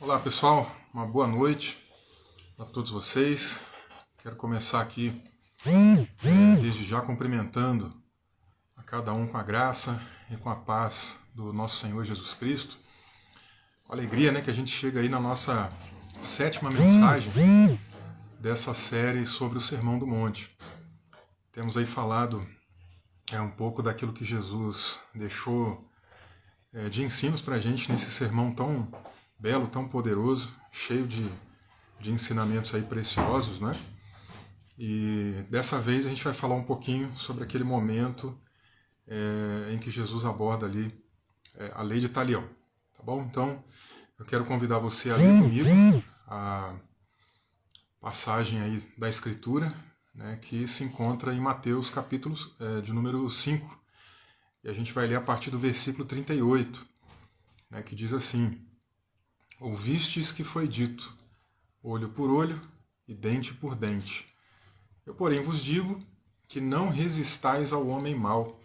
Olá pessoal, uma boa noite a todos vocês. Quero começar aqui desde já cumprimentando a cada um com a graça e com a paz do nosso Senhor Jesus Cristo. Com alegria, né, que a gente chega aí na nossa sétima mensagem dessa série sobre o Sermão do Monte. Temos aí falado um pouco daquilo que Jesus deixou de ensinos para a gente nesse sermão tão belo, tão poderoso, cheio de ensinamentos aí preciosos, né? E dessa vez a gente vai falar um pouquinho sobre aquele momento em que Jesus aborda ali a lei de Talião, tá bom? Então eu quero convidar você a ler comigo a passagem aí da Escritura, né, que se encontra em Mateus capítulo de número 5, e a gente vai ler a partir do versículo 38, né, que diz assim: Ouvistes que foi dito, olho por olho e dente por dente. Eu, porém, vos digo que não resistais ao homem mau,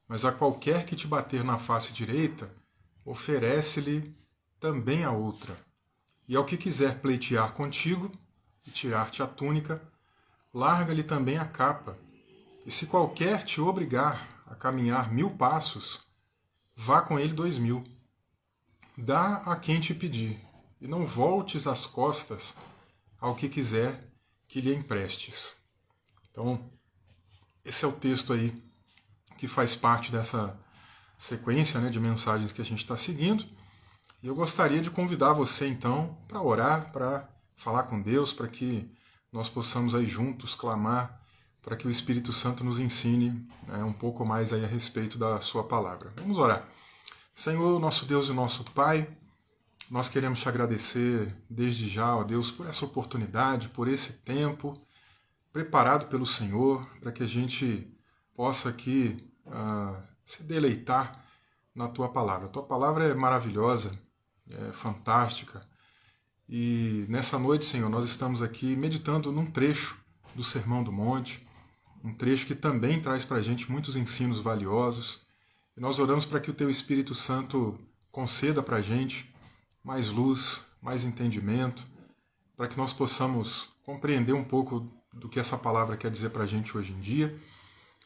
mas a qualquer que te bater na face direita, oferece-lhe também a outra. E ao que quiser pleitear contigo e tirar-te a túnica, larga-lhe também a capa. E se qualquer te obrigar a caminhar 1000 passos, vá com ele 2000. Dá a quem te pedir, e não voltes as costas ao que quiser que lhe emprestes. Então, esse é o texto aí que faz parte dessa sequência, né, de mensagens que a gente está seguindo. E eu gostaria de convidar você, então, para orar, para falar com Deus, para que nós possamos aí juntos clamar para que o Espírito Santo nos ensine, né, um pouco mais aí a respeito da sua palavra. Vamos orar. Senhor, nosso Deus e nosso Pai, nós queremos te agradecer desde já, ó Deus, por essa oportunidade, por esse tempo preparado pelo Senhor, para que a gente possa aqui se deleitar na Tua palavra. A Tua palavra é maravilhosa, é fantástica. E nessa noite, Senhor, nós estamos aqui meditando num trecho do Sermão do Monte, um trecho que também traz para a gente muitos ensinos valiosos. E nós oramos para que o Teu Espírito Santo conceda para a gente mais luz, mais entendimento, para que nós possamos compreender um pouco do que essa palavra quer dizer para a gente hoje em dia.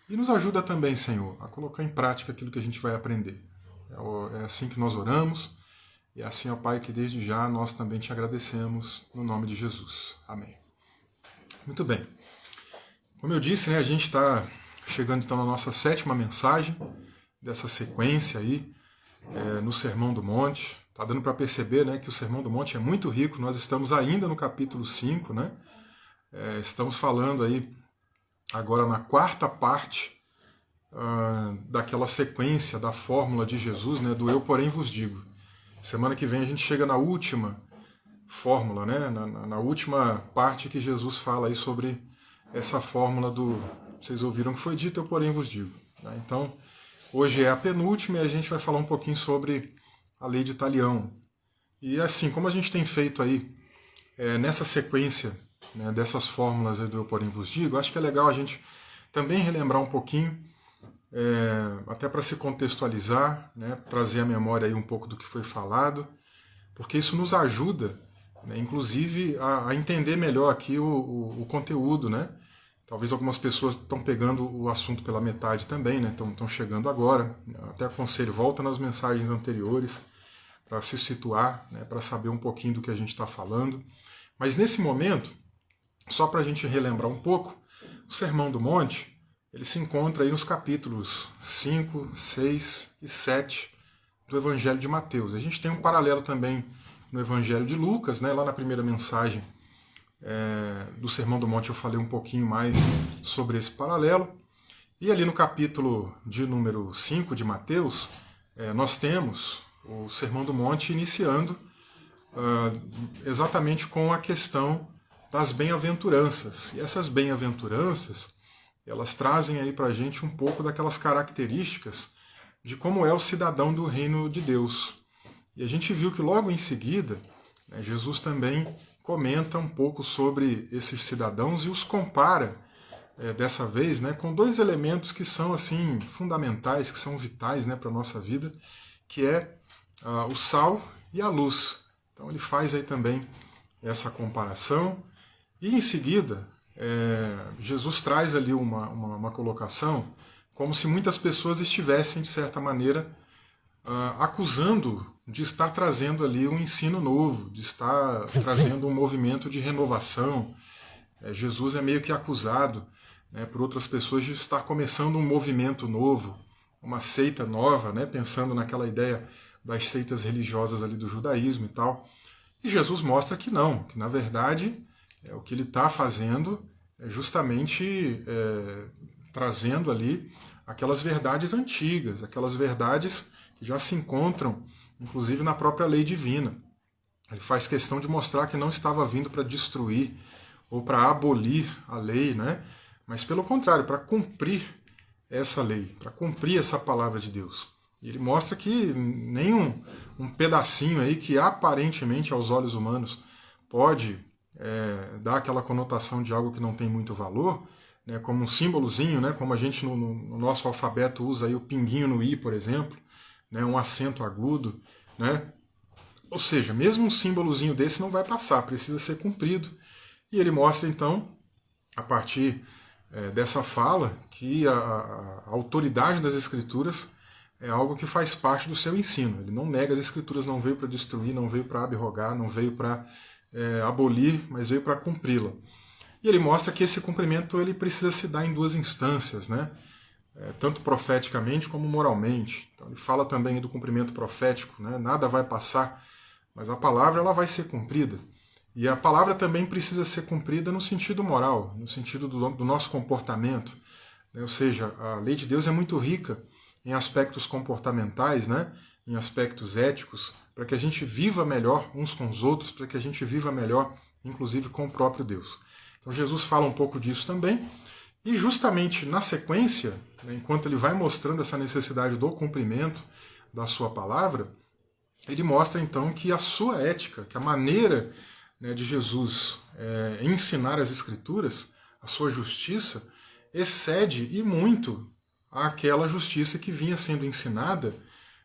E nos ajuda também, Senhor, a colocar em prática aquilo que a gente vai aprender. É assim que nós oramos, e é assim, ó Pai, que desde já nós também te agradecemos, no nome de Jesus. Amém. Muito bem. Como eu disse, né, a gente está chegando então na nossa sétima mensagem dessa sequência aí, no Sermão do Monte. Está dando para perceber, né, que o Sermão do Monte é muito rico. Nós estamos ainda no capítulo 5, né? Estamos falando aí agora na quarta parte daquela sequência da fórmula de Jesus, né, do eu porém vos digo. Semana que vem a gente chega na última fórmula, né, na última parte que Jesus fala aí sobre essa fórmula do vocês ouviram que foi dito, eu porém vos digo. Né? Então, hoje é a penúltima e a gente vai falar um pouquinho sobre a lei de Talião. E assim, como a gente tem feito aí nessa sequência, né, dessas fórmulas do eu porém vos digo, acho que é legal a gente também relembrar um pouquinho, até para se contextualizar, né, trazer à memória aí um pouco do que foi falado, porque isso nos ajuda, né, inclusive a entender melhor aqui o conteúdo, né? Talvez algumas pessoas estão pegando o assunto pela metade também, né? Estão chegando agora. Até aconselho, volta nas mensagens anteriores para se situar, né, para saber um pouquinho do que a gente está falando. Mas nesse momento, só para a gente relembrar um pouco, o Sermão do Monte, ele se encontra aí nos capítulos 5, 6 e 7 do Evangelho de Mateus. A gente tem um paralelo também no Evangelho de Lucas, né, lá na primeira mensagem do Sermão do Monte eu falei um pouquinho mais sobre esse paralelo. E ali no capítulo de número 5 de Mateus, nós temos o Sermão do Monte iniciando exatamente com a questão das bem-aventuranças. E essas bem-aventuranças, elas trazem aí para a gente um pouco daquelas características de como é o cidadão do reino de Deus. E a gente viu que logo em seguida, né, Jesus também comenta um pouco sobre esses cidadãos e os compara, dessa vez, né, com dois elementos que são assim fundamentais, que são vitais, né, para a nossa vida, que é o sal e a luz. Então ele faz aí também essa comparação. E em seguida, Jesus traz ali uma colocação como se muitas pessoas estivessem, de certa maneira, acusando de estar trazendo ali um ensino novo, de estar trazendo um movimento de renovação. Jesus é meio que acusado, né, por outras pessoas de estar começando um movimento novo, uma seita nova, né, pensando naquela ideia das seitas religiosas ali do judaísmo e tal. E Jesus mostra que não, que na verdade o que ele está fazendo é justamente trazendo ali aquelas verdades antigas, aquelas verdades que já se encontram, inclusive, na própria lei divina. Ele faz questão de mostrar que não estava vindo para destruir ou para abolir a lei, né? Mas pelo contrário, para cumprir essa lei, para cumprir essa palavra de Deus. E ele mostra que nem um pedacinho aí que aparentemente aos olhos humanos pode dar aquela conotação de algo que não tem muito valor, né, como um símbolozinho, né, como a gente no nosso alfabeto usa aí o pinguinho no i, por exemplo, né, um acento agudo, né? Ou seja, mesmo um símbolozinho desse não vai passar, precisa ser cumprido. E ele mostra então, a partir dessa fala, que a autoridade das Escrituras é algo que faz parte do seu ensino. Ele não nega as Escrituras, não veio para destruir, não veio para abrogar, não veio para abolir, mas veio para cumpri-la. E ele mostra que esse cumprimento ele precisa se dar em duas instâncias, né? Tanto profeticamente como moralmente. Então ele fala também do cumprimento profético, né? Nada vai passar, mas a palavra ela vai ser cumprida. E a palavra também precisa ser cumprida no sentido moral, no sentido do nosso comportamento. Ou seja, a lei de Deus é muito rica em aspectos comportamentais, né? Em aspectos éticos, para que a gente viva melhor uns com os outros, para que a gente viva melhor, inclusive, com o próprio Deus. Então Jesus fala um pouco disso também. E justamente na sequência, né, enquanto ele vai mostrando essa necessidade do cumprimento da sua palavra, ele mostra então que a sua ética, que a maneira, né, de Jesus ensinar as Escrituras, a sua justiça, excede e muito àquela justiça que vinha sendo ensinada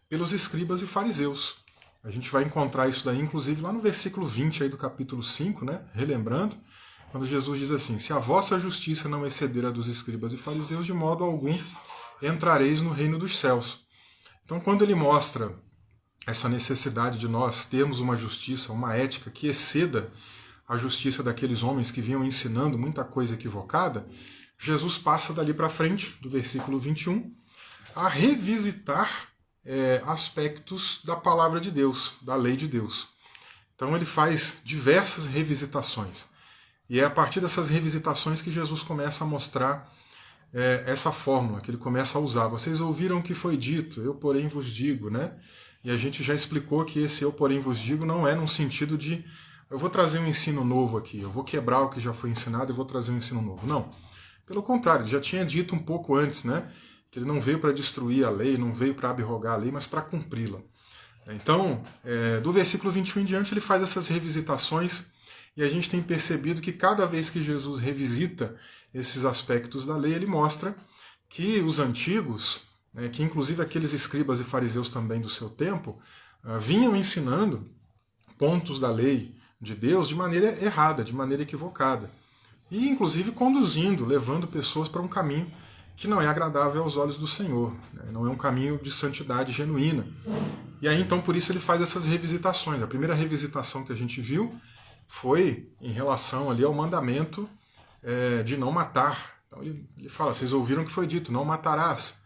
pelos escribas e fariseus. A gente vai encontrar isso daí, inclusive, lá no versículo 20 aí do capítulo 5, né, relembrando, quando Jesus diz assim: se a vossa justiça não exceder a dos escribas e fariseus, de modo algum entrareis no reino dos céus. Então, quando ele mostra essa necessidade de nós termos uma justiça, uma ética que exceda a justiça daqueles homens que vinham ensinando muita coisa equivocada, Jesus passa dali para frente, do versículo 21, a revisitar aspectos da palavra de Deus, da lei de Deus. Então ele faz diversas revisitações. E é a partir dessas revisitações que Jesus começa a mostrar essa fórmula, que ele começa a usar. Vocês ouviram o que foi dito, eu porém vos digo, né? E a gente já explicou que esse eu porém vos digo não é num sentido de eu vou trazer um ensino novo aqui, eu vou quebrar o que já foi ensinado e vou trazer um ensino novo. Não. Pelo contrário, ele já tinha dito um pouco antes, né? Que ele não veio para destruir a lei, não veio para abrogar a lei, mas para cumpri-la. Então, do versículo 21 em diante, ele faz essas revisitações. E a gente tem percebido que cada vez que Jesus revisita esses aspectos da lei, ele mostra que os antigos, né, que inclusive aqueles escribas e fariseus também do seu tempo, vinham ensinando pontos da lei de Deus de maneira errada, de maneira equivocada. E inclusive conduzindo, levando pessoas para um caminho que não é agradável aos olhos do Senhor, né, não é um caminho de santidade genuína. E aí então por isso ele faz essas revisitações. A primeira revisitação que a gente viu foi em relação ali ao mandamento de não matar. Então ele fala, vocês ouviram que foi dito, não matarás.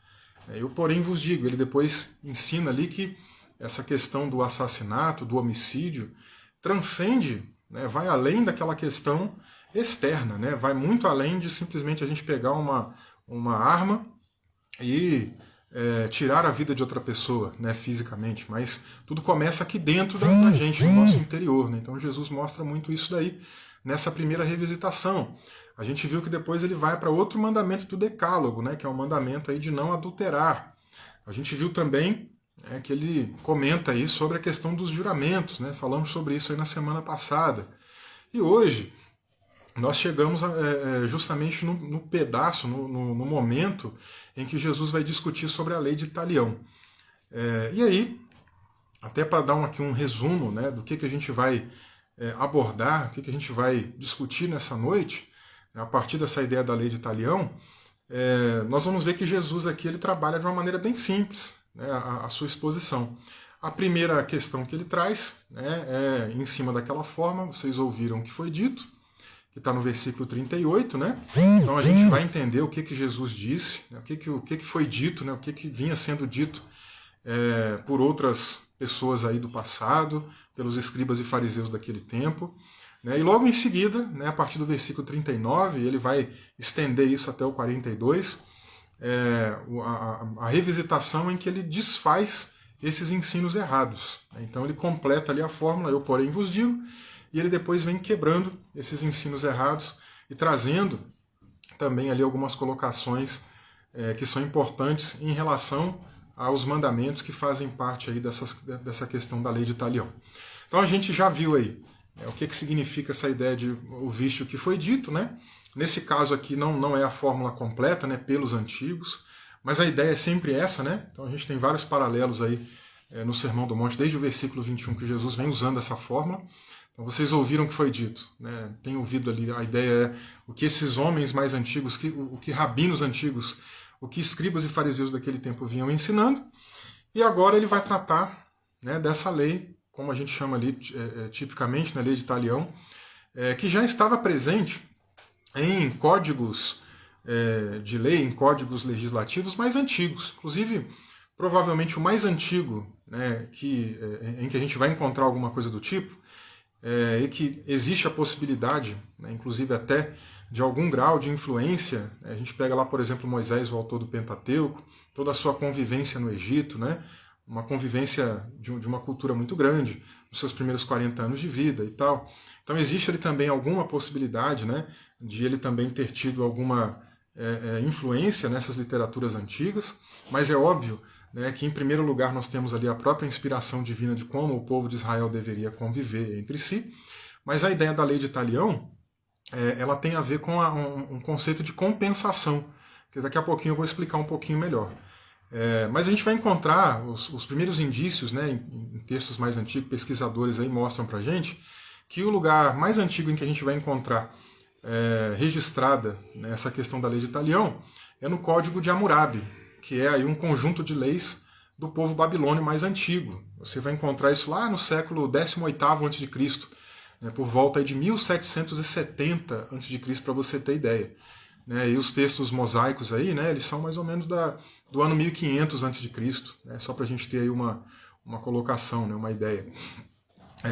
Eu, porém, vos digo. Ele depois ensina ali que essa questão do assassinato, do homicídio, transcende, né, vai além daquela questão externa, né, vai muito além de simplesmente a gente pegar uma arma e tirar a vida de outra pessoa, né, fisicamente, mas tudo começa aqui dentro da gente, no nosso interior, né? Então Jesus mostra muito isso daí nessa primeira revisitação. A gente viu que depois ele vai para outro mandamento do Decálogo, né, que é o mandamento aí de não adulterar. A gente viu também que ele comenta aí sobre a questão dos juramentos, né? Falamos sobre isso aí na semana passada. E hoje nós chegamos justamente no pedaço, no momento em que Jesus vai discutir sobre a lei de Talião. E aí, até para dar aqui um resumo, né, do que a gente vai abordar, o que a gente vai discutir nessa noite, a partir dessa ideia da lei de Talião, nós vamos ver que Jesus aqui ele trabalha de uma maneira bem simples, né, a sua exposição. A primeira questão que ele traz, né, é em cima daquela forma, vocês ouviram o que foi dito, que está no versículo 38, né? Então a gente vai entender o que Jesus disse, né, o que foi dito, né, o que vinha sendo dito por outras pessoas aí do passado, pelos escribas e fariseus daquele tempo. Né? E logo em seguida, né, a partir do versículo 39, ele vai estender isso até o 42, a revisitação em que ele desfaz esses ensinos errados. Então ele completa ali a fórmula, eu porém vos digo, e ele depois vem quebrando esses ensinos errados e trazendo também ali algumas colocações que são importantes em relação aos mandamentos que fazem parte aí dessa questão da lei de Talião. Então a gente já viu aí o que significa essa ideia de ouviste o que foi dito, né? Nesse caso aqui não é a fórmula completa, né, pelos antigos, mas a ideia é sempre essa, né? Então a gente tem vários paralelos aí no Sermão do Monte, desde o versículo 21 que Jesus vem usando essa fórmula. Então vocês ouviram o que foi dito, né? Tem ouvido ali, a ideia é o que esses homens mais antigos, o que rabinos antigos, o que escribas e fariseus daquele tempo vinham ensinando, e agora ele vai tratar, né, dessa lei, como a gente chama ali tipicamente na lei de Talião, que já estava presente em códigos de lei, em códigos legislativos mais antigos. Inclusive, provavelmente o mais antigo, né, em que a gente vai encontrar alguma coisa do tipo, e que existe a possibilidade, né, inclusive até de algum grau de influência. A gente pega lá, por exemplo, Moisés, o autor do Pentateuco, toda a sua convivência no Egito, né, uma convivência de uma cultura muito grande, nos seus primeiros 40 anos de vida e tal. Então existe ali também alguma possibilidade, né, de ele também ter tido alguma influência nessas literaturas antigas, mas é óbvio, né, que em primeiro lugar nós temos ali a própria inspiração divina de como o povo de Israel deveria conviver entre si, mas a ideia da lei de Talião, ela tem a ver com um conceito de compensação, que daqui a pouquinho eu vou explicar um pouquinho melhor. Mas a gente vai encontrar os primeiros indícios, né, em textos mais antigos, pesquisadores aí mostram pra gente, que o lugar mais antigo em que a gente vai encontrar registrada, né, essa questão da lei de Talião é no Código de Hammurabi, que é aí um conjunto de leis do povo babilônio mais antigo. Você vai encontrar isso lá no século 18º a.C., né, por volta de 1770 a.C., para você ter ideia. Né, e os textos mosaicos aí, né, eles são mais ou menos do ano 1500 a.C., né, só para a gente ter aí uma colocação, né, uma ideia.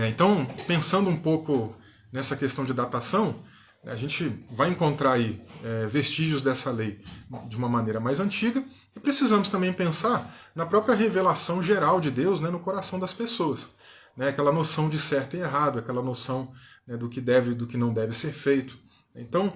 Então, pensando um pouco nessa questão de datação, a gente vai encontrar aí vestígios dessa lei de uma maneira mais antiga, e precisamos também pensar na própria revelação geral de Deus, né, no coração das pessoas. Né, aquela noção de certo e errado, aquela noção, né, do que deve e do que não deve ser feito. Então,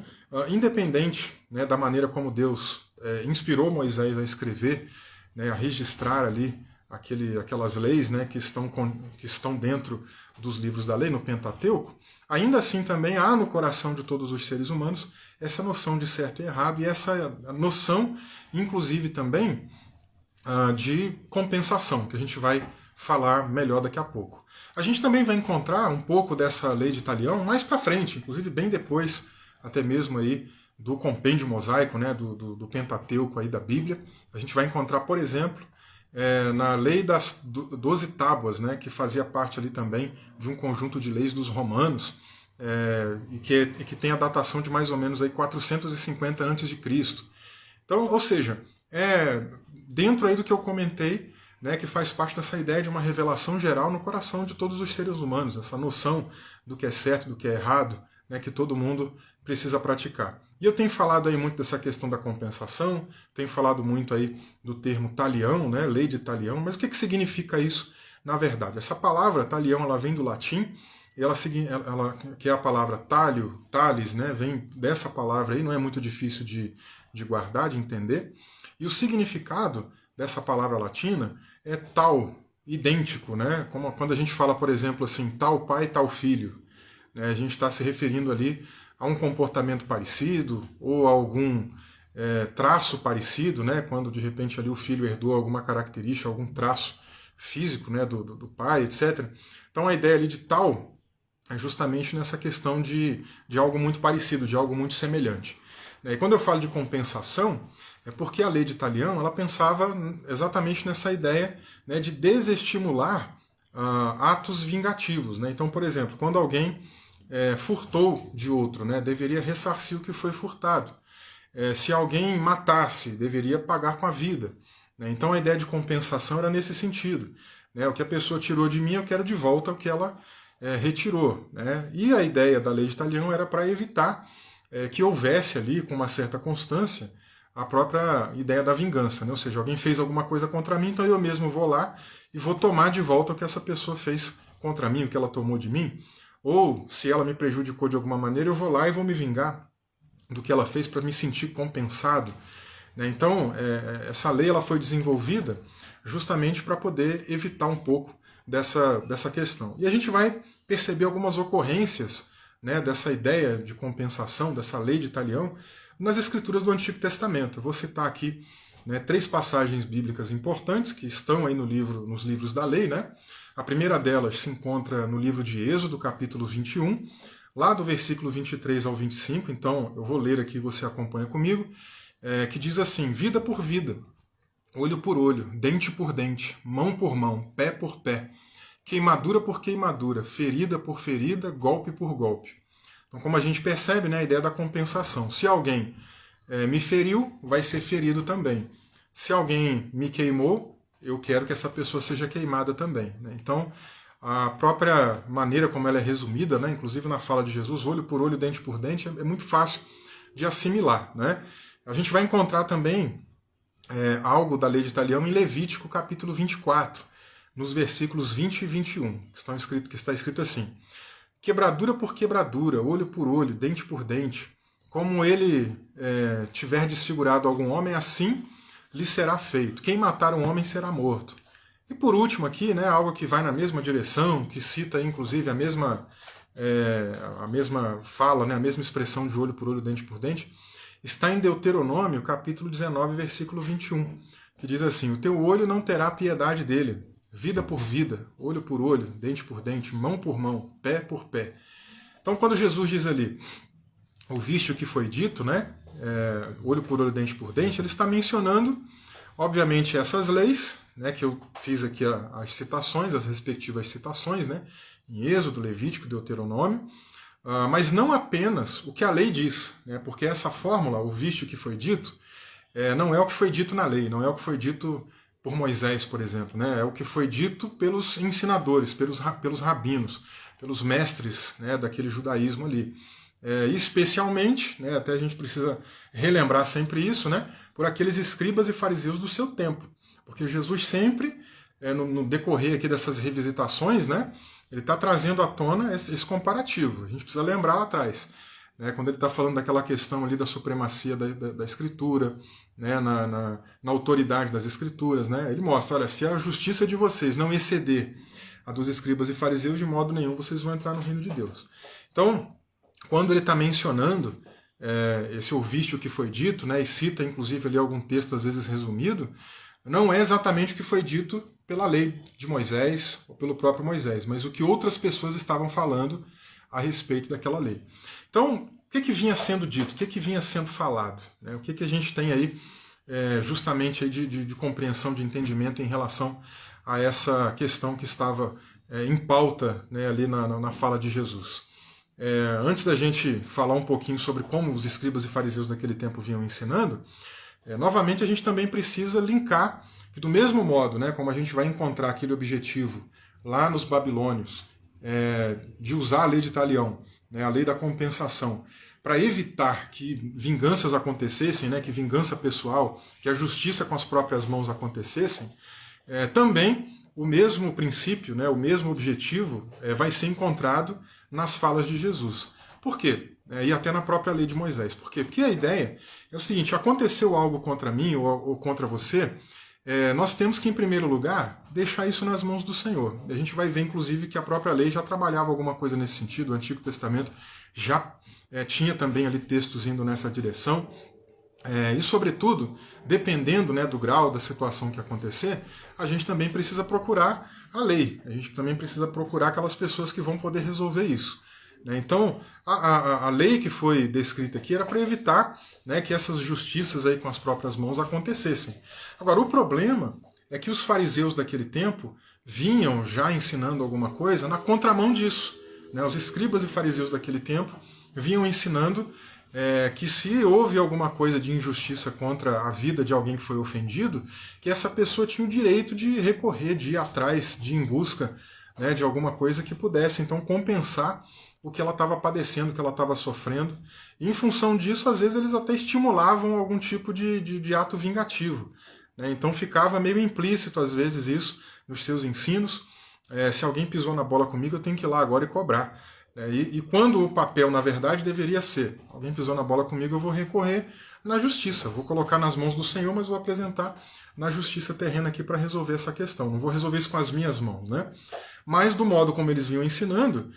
independente, né, da maneira como Deus inspirou Moisés a escrever, né, a registrar ali aquelas leis, né, que estão dentro dos livros da lei, no Pentateuco, ainda assim também há no coração de todos os seres humanos essa noção de certo e errado, e essa noção, inclusive, também de compensação, que a gente vai falar melhor daqui a pouco. A gente também vai encontrar um pouco dessa lei de Talião mais para frente, inclusive bem depois, até mesmo aí do compêndio mosaico, né, do Pentateuco aí da Bíblia. A gente vai encontrar, por exemplo, na lei das 12 tábuas, né, que fazia parte ali também de um conjunto de leis dos romanos, e que tem a datação de mais ou menos aí 450 a.C. Então, ou seja, dentro aí do que eu comentei, né, que faz parte dessa ideia de uma revelação geral no coração de todos os seres humanos, essa noção do que é certo, do que é errado, né, que todo mundo precisa praticar. E eu tenho falado aí muito dessa questão da compensação, tenho falado muito aí do termo talião, né, lei de Talião, mas o que significa isso na verdade? Essa palavra talião, ela vem do latim, que é a palavra talio, talis, né, vem dessa palavra aí, não é muito difícil de guardar, de entender, e o significado dessa palavra latina é tal, idêntico, né, como quando a gente fala, por exemplo, assim, tal pai, tal filho, né, a gente está se referindo ali a um comportamento parecido ou a algum traço parecido, né, quando de repente ali o filho herdou alguma característica, algum traço físico, né, do pai, etc. Então a ideia ali de tal é justamente nessa questão de algo muito parecido, de algo muito semelhante. E quando eu falo de compensação, é porque a lei de Talião ela pensava exatamente nessa ideia, né, de desestimular atos vingativos. Né? Então, por exemplo, quando alguém furtou de outro, né, deveria ressarcir o que foi furtado. Se alguém matasse, deveria pagar com a vida. Né? Então a ideia de compensação era nesse sentido. Né? O que a pessoa tirou de mim, eu quero de volta o que ela retirou. Né? E a ideia da lei de Talião era para evitar que houvesse ali, com uma certa constância, a própria ideia da vingança. Né? Ou seja, alguém fez alguma coisa contra mim, então eu mesmo vou lá e vou tomar de volta o que essa pessoa fez contra mim, o que ela tomou de mim. Ou, se ela me prejudicou de alguma maneira, eu vou lá e vou me vingar do que ela fez para me sentir compensado. Né? Então, essa lei ela foi desenvolvida justamente para poder evitar um pouco dessa questão. E a gente vai perceber algumas ocorrências, né, dessa ideia de compensação, dessa lei de Talião, nas escrituras do Antigo Testamento. Eu vou citar aqui, né, 3 passagens bíblicas importantes que estão aí nos livros da lei. Né? A primeira delas se encontra no livro de Êxodo, capítulo 21, lá do versículo 23 ao 25, então eu vou ler aqui e você acompanha comigo, que diz assim: vida por vida, olho por olho, dente por dente, mão por mão, pé por pé, queimadura por queimadura, ferida por ferida, golpe por golpe. Então, como a gente percebe, né, a ideia da compensação. Se alguém me feriu, vai ser ferido também. Se alguém me queimou, eu quero que essa pessoa seja queimada também. Né? Então, a própria maneira como ela é resumida, né, inclusive na fala de Jesus, olho por olho, dente por dente, é muito fácil de assimilar. Né? A gente vai encontrar também algo da lei de Talião em Levítico, capítulo 24, nos versículos 20 e 21, que está escrito assim: quebradura por quebradura, olho por olho, dente por dente, como ele tiver desfigurado algum homem, assim lhe será feito. Quem matar um homem será morto. E por último aqui, né, algo que vai na mesma direção, que cita inclusive a mesma fala, né, a mesma expressão de olho por olho, dente por dente, está em Deuteronômio, capítulo 19, versículo 21, que diz assim: o teu olho não terá piedade dele, vida por vida, olho por olho, dente por dente, mão por mão, pé por pé. Então, quando Jesus diz ali, ouviste o que foi dito, né, olho por olho, dente por dente, ele está mencionando, obviamente, essas leis, né, que eu fiz aqui as citações, as respectivas citações, né, em Êxodo, Levítico, Deuteronômio, mas não apenas o que a lei diz, né, porque essa fórmula, ouviste o que foi dito, não é o que foi dito na lei, não é o que foi dito por Moisés, por exemplo, né? É o que foi dito pelos ensinadores, pelos rabinos, pelos mestres, né, daquele judaísmo ali. E especialmente, né, até a gente precisa relembrar sempre isso, né, por aqueles escribas e fariseus do seu tempo. Porque Jesus sempre, no decorrer aqui dessas revisitações, né, ele está trazendo à tona esse comparativo. A gente precisa lembrar lá atrás. Quando ele está falando daquela questão ali da supremacia da escritura, né, na autoridade das escrituras, né, ele mostra, olha, se a justiça de vocês não exceder a dos escribas e fariseus, de modo nenhum vocês vão entrar no reino de Deus. Então, quando ele está mencionando esse ouviste o que foi dito, né, e cita inclusive ali algum texto às vezes resumido, não é exatamente o que foi dito pela lei de Moisés ou pelo próprio Moisés, mas o que outras pessoas estavam falando a respeito daquela lei. Então, o que vinha sendo dito? O que vinha sendo falado? Né? O que a gente tem aí justamente aí de compreensão, de entendimento em relação a essa questão que estava em pauta, né, ali na fala de Jesus? Antes da gente falar um pouquinho sobre como os escribas e fariseus daquele tempo vinham ensinando, novamente a gente também precisa linkar que do mesmo modo, né, como a gente vai encontrar aquele objetivo lá nos babilônios, de usar a lei de Talião, né, a lei da compensação, para evitar que vinganças acontecessem, né, que vingança pessoal, que a justiça com as próprias mãos acontecessem, também o mesmo princípio, né, o mesmo objetivo vai ser encontrado nas falas de Jesus. Por quê? E até na própria lei de Moisés. Por quê? Porque a ideia é o seguinte: aconteceu algo contra mim ou contra você, nós temos que, em primeiro lugar, deixar isso nas mãos do Senhor. A gente vai ver, inclusive, que a própria lei já trabalhava alguma coisa nesse sentido. O Antigo Testamento já tinha também ali textos indo nessa direção. E, sobretudo, dependendo, né, do grau da situação que acontecer, a gente também precisa procurar a lei, a gente também precisa procurar aquelas pessoas que vão poder resolver isso. Né? Então, a lei que foi descrita aqui era para evitar, né, que essas justiças aí com as próprias mãos acontecessem. Agora, o problema é que os fariseus daquele tempo vinham já ensinando alguma coisa na contramão disso. Né? Os escribas e fariseus daquele tempo vinham ensinando que se houve alguma coisa de injustiça contra a vida de alguém que foi ofendido, que essa pessoa tinha o direito de recorrer, de ir atrás, de ir em busca, né, de alguma coisa que pudesse então compensar o que ela estava padecendo, o que ela estava sofrendo. E em função disso, às vezes eles até estimulavam algum tipo de ato vingativo. Né? Então ficava meio implícito às vezes isso nos seus ensinos. Se alguém pisou na bola comigo, eu tenho que ir lá agora e cobrar. E quando o papel, na verdade, deveria ser: alguém pisou na bola comigo, eu vou recorrer na justiça, vou colocar nas mãos do Senhor, mas vou apresentar na justiça terrena aqui para resolver essa questão. Não vou resolver isso com as minhas mãos. Né? Mas do modo como eles vinham ensinando,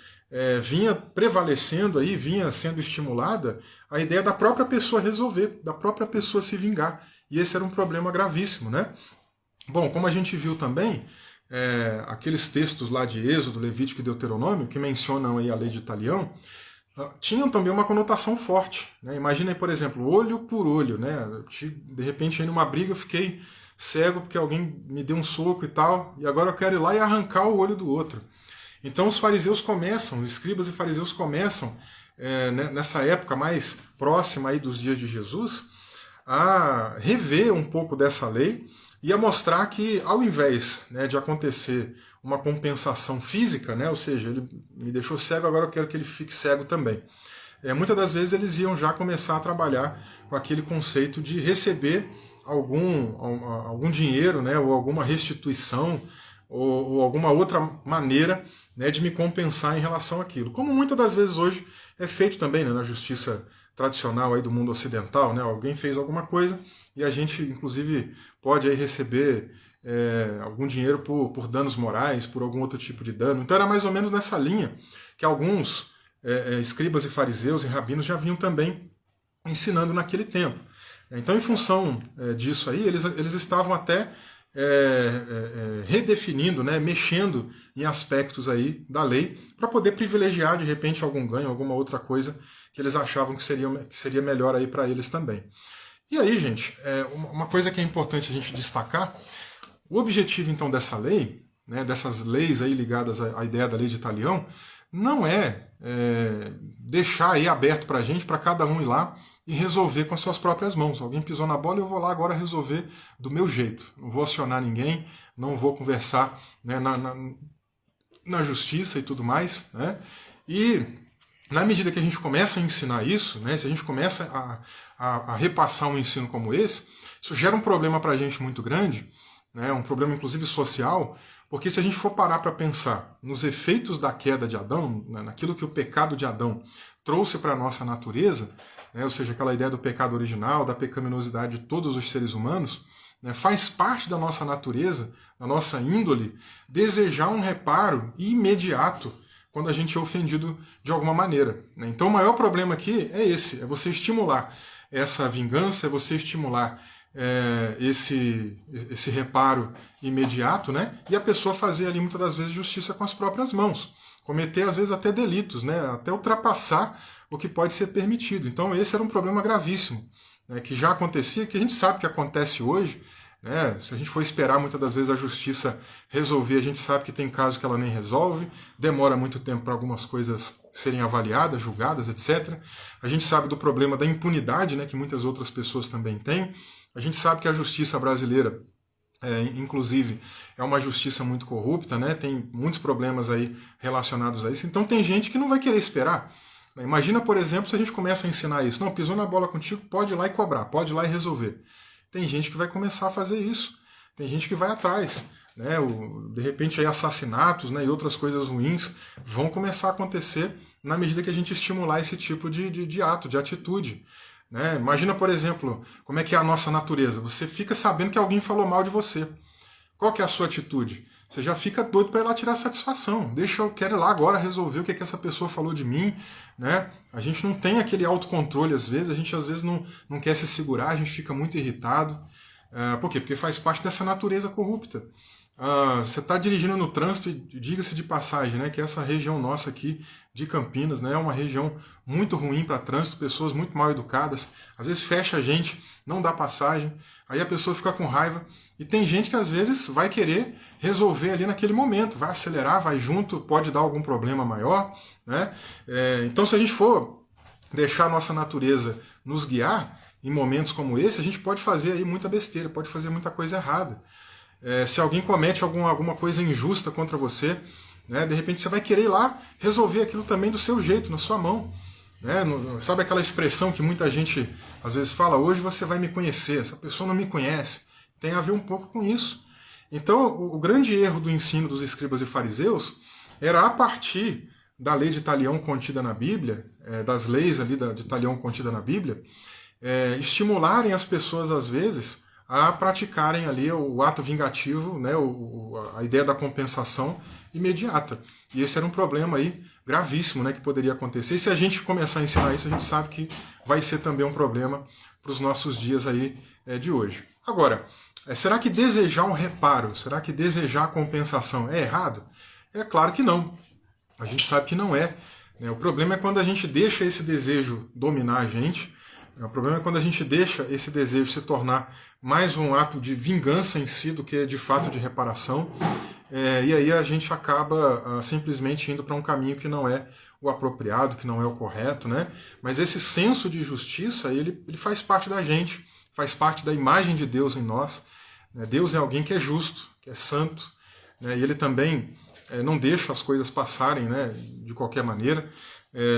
vinha prevalecendo aí, vinha sendo estimulada a ideia da própria pessoa resolver, da própria pessoa se vingar. E esse era um problema gravíssimo. Né? Bom, como a gente viu também, aqueles textos lá de Êxodo, Levítico e Deuteronômio, que mencionam aí a lei de Talião, tinham também uma conotação forte. Né? Imagina aí, por exemplo, olho por olho. Né? De repente, aí numa briga, eu fiquei cego porque alguém me deu um soco e tal, e agora eu quero ir lá e arrancar o olho do outro. Então os fariseus começam, os escribas e fariseus começam, nessa época mais próxima aí dos dias de Jesus, a rever um pouco dessa lei e a mostrar que, ao invés, né, de acontecer uma compensação física, né, ou seja, ele me deixou cego, agora eu quero que ele fique cego também. Muitas das vezes eles iam já começar a trabalhar com aquele conceito de receber algum dinheiro, né, ou alguma restituição, ou alguma outra maneira, né, de me compensar em relação àquilo. Como muitas das vezes hoje é feito também, né, na justiça tradicional aí do mundo ocidental. Né, alguém fez alguma coisa e a gente, inclusive, pode aí receber algum dinheiro por danos morais, por algum outro tipo de dano. Então era mais ou menos nessa linha que alguns escribas e fariseus e rabinos já vinham também ensinando naquele tempo. Então, em função disso aí, eles estavam até redefinindo, né, mexendo em aspectos aí da lei para poder privilegiar, de repente, algum ganho, alguma outra coisa que eles achavam que seria melhor aí para eles também. E aí, gente, uma coisa que é importante a gente destacar: o objetivo, então, dessa lei, né, dessas leis aí ligadas à ideia da lei de Talião, não é deixar aí aberto para a gente, para cada um ir lá e resolver com as suas próprias mãos. Alguém pisou na bola, eu vou lá agora resolver do meu jeito. Não vou acionar ninguém, não vou conversar, né, na justiça e tudo mais. Né? E na medida que a gente começa a ensinar isso, né, se a gente começa a repassar um ensino como esse, isso gera um problema para a gente muito grande, né, um problema inclusive social, porque se a gente for parar para pensar nos efeitos da queda de Adão, né, naquilo que o pecado de Adão trouxe para a nossa natureza, né, ou seja, aquela ideia do pecado original, da pecaminosidade de todos os seres humanos, né, faz parte da nossa natureza, da nossa índole, desejar um reparo imediato quando a gente é ofendido de alguma maneira. Né? Então o maior problema aqui é esse, é você estimular essa vingança, é você estimular esse reparo imediato, né? E a pessoa fazer ali muitas das vezes justiça com as próprias mãos, cometer às vezes até delitos, né? Até ultrapassar o que pode ser permitido. Então esse era um problema gravíssimo, né? Que já acontecia, que a gente sabe que acontece hoje, né? Se a gente for esperar muitas das vezes a justiça resolver, a gente sabe que tem casos que ela nem resolve, demora muito tempo para algumas coisas serem avaliadas, julgadas, etc. A gente sabe do problema da impunidade, né? Que muitas outras pessoas também têm. A gente sabe que a justiça brasileira, inclusive, é uma justiça muito corrupta, né? Tem muitos problemas aí relacionados a isso. Então tem gente que não vai querer esperar. Imagina, por exemplo, se a gente começa a ensinar isso. Não, pisou na bola contigo, pode ir lá e cobrar, pode ir lá e resolver. Tem gente que vai começar a fazer isso. Tem gente que vai atrás. Né? De repente aí assassinatos, né, e outras coisas ruins vão começar a acontecer na medida que a gente estimular esse tipo de ato, de atitude. Né? Imagina, por exemplo, como é que é a nossa natureza. Você fica sabendo que alguém falou mal de você. Qual que é a sua atitude? você já fica doido para ir lá tirar satisfação. Eu quero ir lá agora resolver o que essa pessoa falou de mim, né? A gente não tem aquele autocontrole às vezes, a gente às vezes não quer se segurar, a gente fica muito irritado. Por quê? Porque faz parte dessa natureza corrupta. Você está dirigindo no trânsito e diga-se de passagem, né, que essa região nossa aqui de Campinas, né, é uma região muito ruim para trânsito, pessoas muito mal educadas, às vezes fecha a gente, não dá passagem, aí a pessoa fica com raiva, e tem gente que às vezes vai querer resolver ali naquele momento, vai acelerar, vai junto, pode dar algum problema maior, né? Então se a gente for deixar a nossa natureza nos guiar em momentos como esse, a gente pode fazer aí muita besteira, pode fazer muita coisa errada. Se alguém comete alguma coisa injusta contra você, né, de repente você vai querer ir lá resolver aquilo também do seu jeito, na sua mão. Né? Sabe aquela expressão que muita gente às vezes fala, hoje você vai me conhecer, essa pessoa não me conhece. Tem a ver um pouco com isso. Então o grande erro do ensino dos escribas e fariseus era a partir da lei de Talião contida na Bíblia, das leis ali de Talião contida na Bíblia, estimularem as pessoas às vezes a praticarem ali o ato vingativo, né, a ideia da compensação imediata. E esse era um problema aí gravíssimo, né, que poderia acontecer. E se a gente começar a ensinar isso, a gente sabe que vai ser também um problema para os nossos dias aí de hoje. Agora, será que desejar um reparo, será que desejar a compensação é errado? É claro que não. A gente sabe que não é. Né? O problema é quando a gente deixa esse desejo dominar a gente. O problema é quando a gente deixa esse desejo se tornar mais um ato de vingança em si do que de fato de reparação. E aí a gente acaba simplesmente indo para um caminho que não é o apropriado, que não é o correto, né? Mas esse senso de justiça, ele faz parte da gente, faz parte da imagem de Deus em nós. Né? Deus é alguém que é justo, que é santo, né? E ele também não deixa as coisas passarem, né, de qualquer maneira.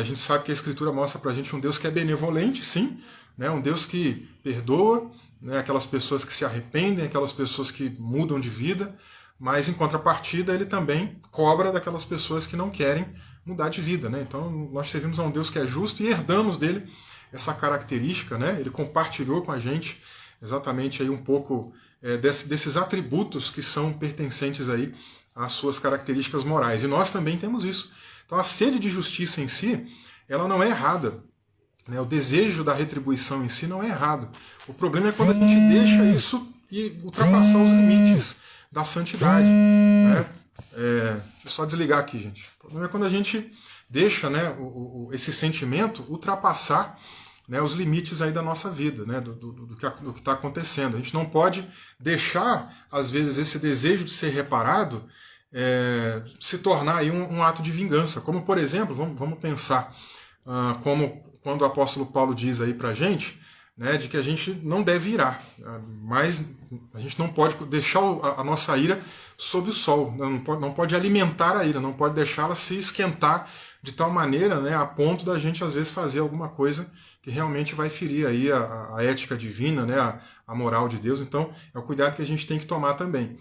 A gente sabe que a Escritura mostra para a gente um Deus que é benevolente, sim, né, um Deus que perdoa, né, aquelas pessoas que se arrependem, aquelas pessoas que mudam de vida, mas em contrapartida ele também cobra daquelas pessoas que não querem mudar de vida. Né? Então nós servimos a um Deus que é justo e herdamos dele essa característica, né? Ele compartilhou com a gente exatamente aí um pouco desses atributos que são pertencentes aí às suas características morais. E nós também temos isso. Então a sede de justiça em si, ela não é errada. Né? O desejo da retribuição em si não é errado. O problema é quando a gente deixa isso e ultrapassar os limites da santidade. Né? Deixa eu só desligar aqui, gente. O problema é quando a gente deixa, né, esse sentimento ultrapassar, né, os limites aí da nossa vida, né, do que está acontecendo. A gente não pode deixar, às vezes, esse desejo de ser reparado se tornar aí um ato de vingança. Como, por exemplo, vamos pensar como quando o apóstolo Paulo diz aí para a gente, né, de que a gente não deve irar, mas a gente não pode deixar a nossa ira sob o sol, não pode alimentar a ira, não pode deixá-la se esquentar de tal maneira, né, a ponto da gente às vezes fazer alguma coisa que realmente vai ferir aí a ética divina, né, a moral de Deus. Então é o cuidado que a gente tem que tomar também.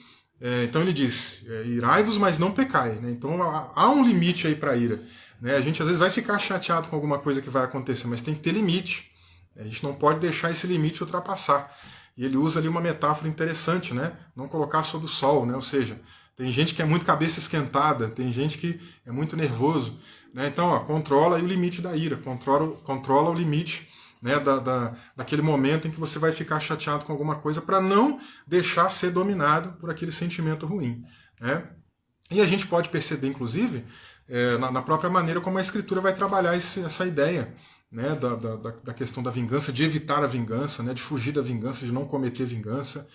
Então ele diz, irai-vos, mas não pecai. Né? Então há um limite aí para a ira. Né? A gente às vezes vai ficar chateado com alguma coisa que vai acontecer, mas tem que ter limite. A gente não pode deixar esse limite ultrapassar. E ele usa ali uma metáfora interessante, né? Não colocar sob o sol, né? Ou seja, tem gente que é muito cabeça esquentada, tem gente que é muito nervoso. Né? Então, controla aí o limite da ira, controla o limite, né, daquele momento em que você vai ficar chateado com alguma coisa para não deixar ser dominado por aquele sentimento ruim. Né? E a gente pode perceber, inclusive, na própria maneira como a Escritura vai trabalhar essa ideia, né, da questão da vingança, de evitar a vingança, né, de fugir da vingança, de não cometer vingança.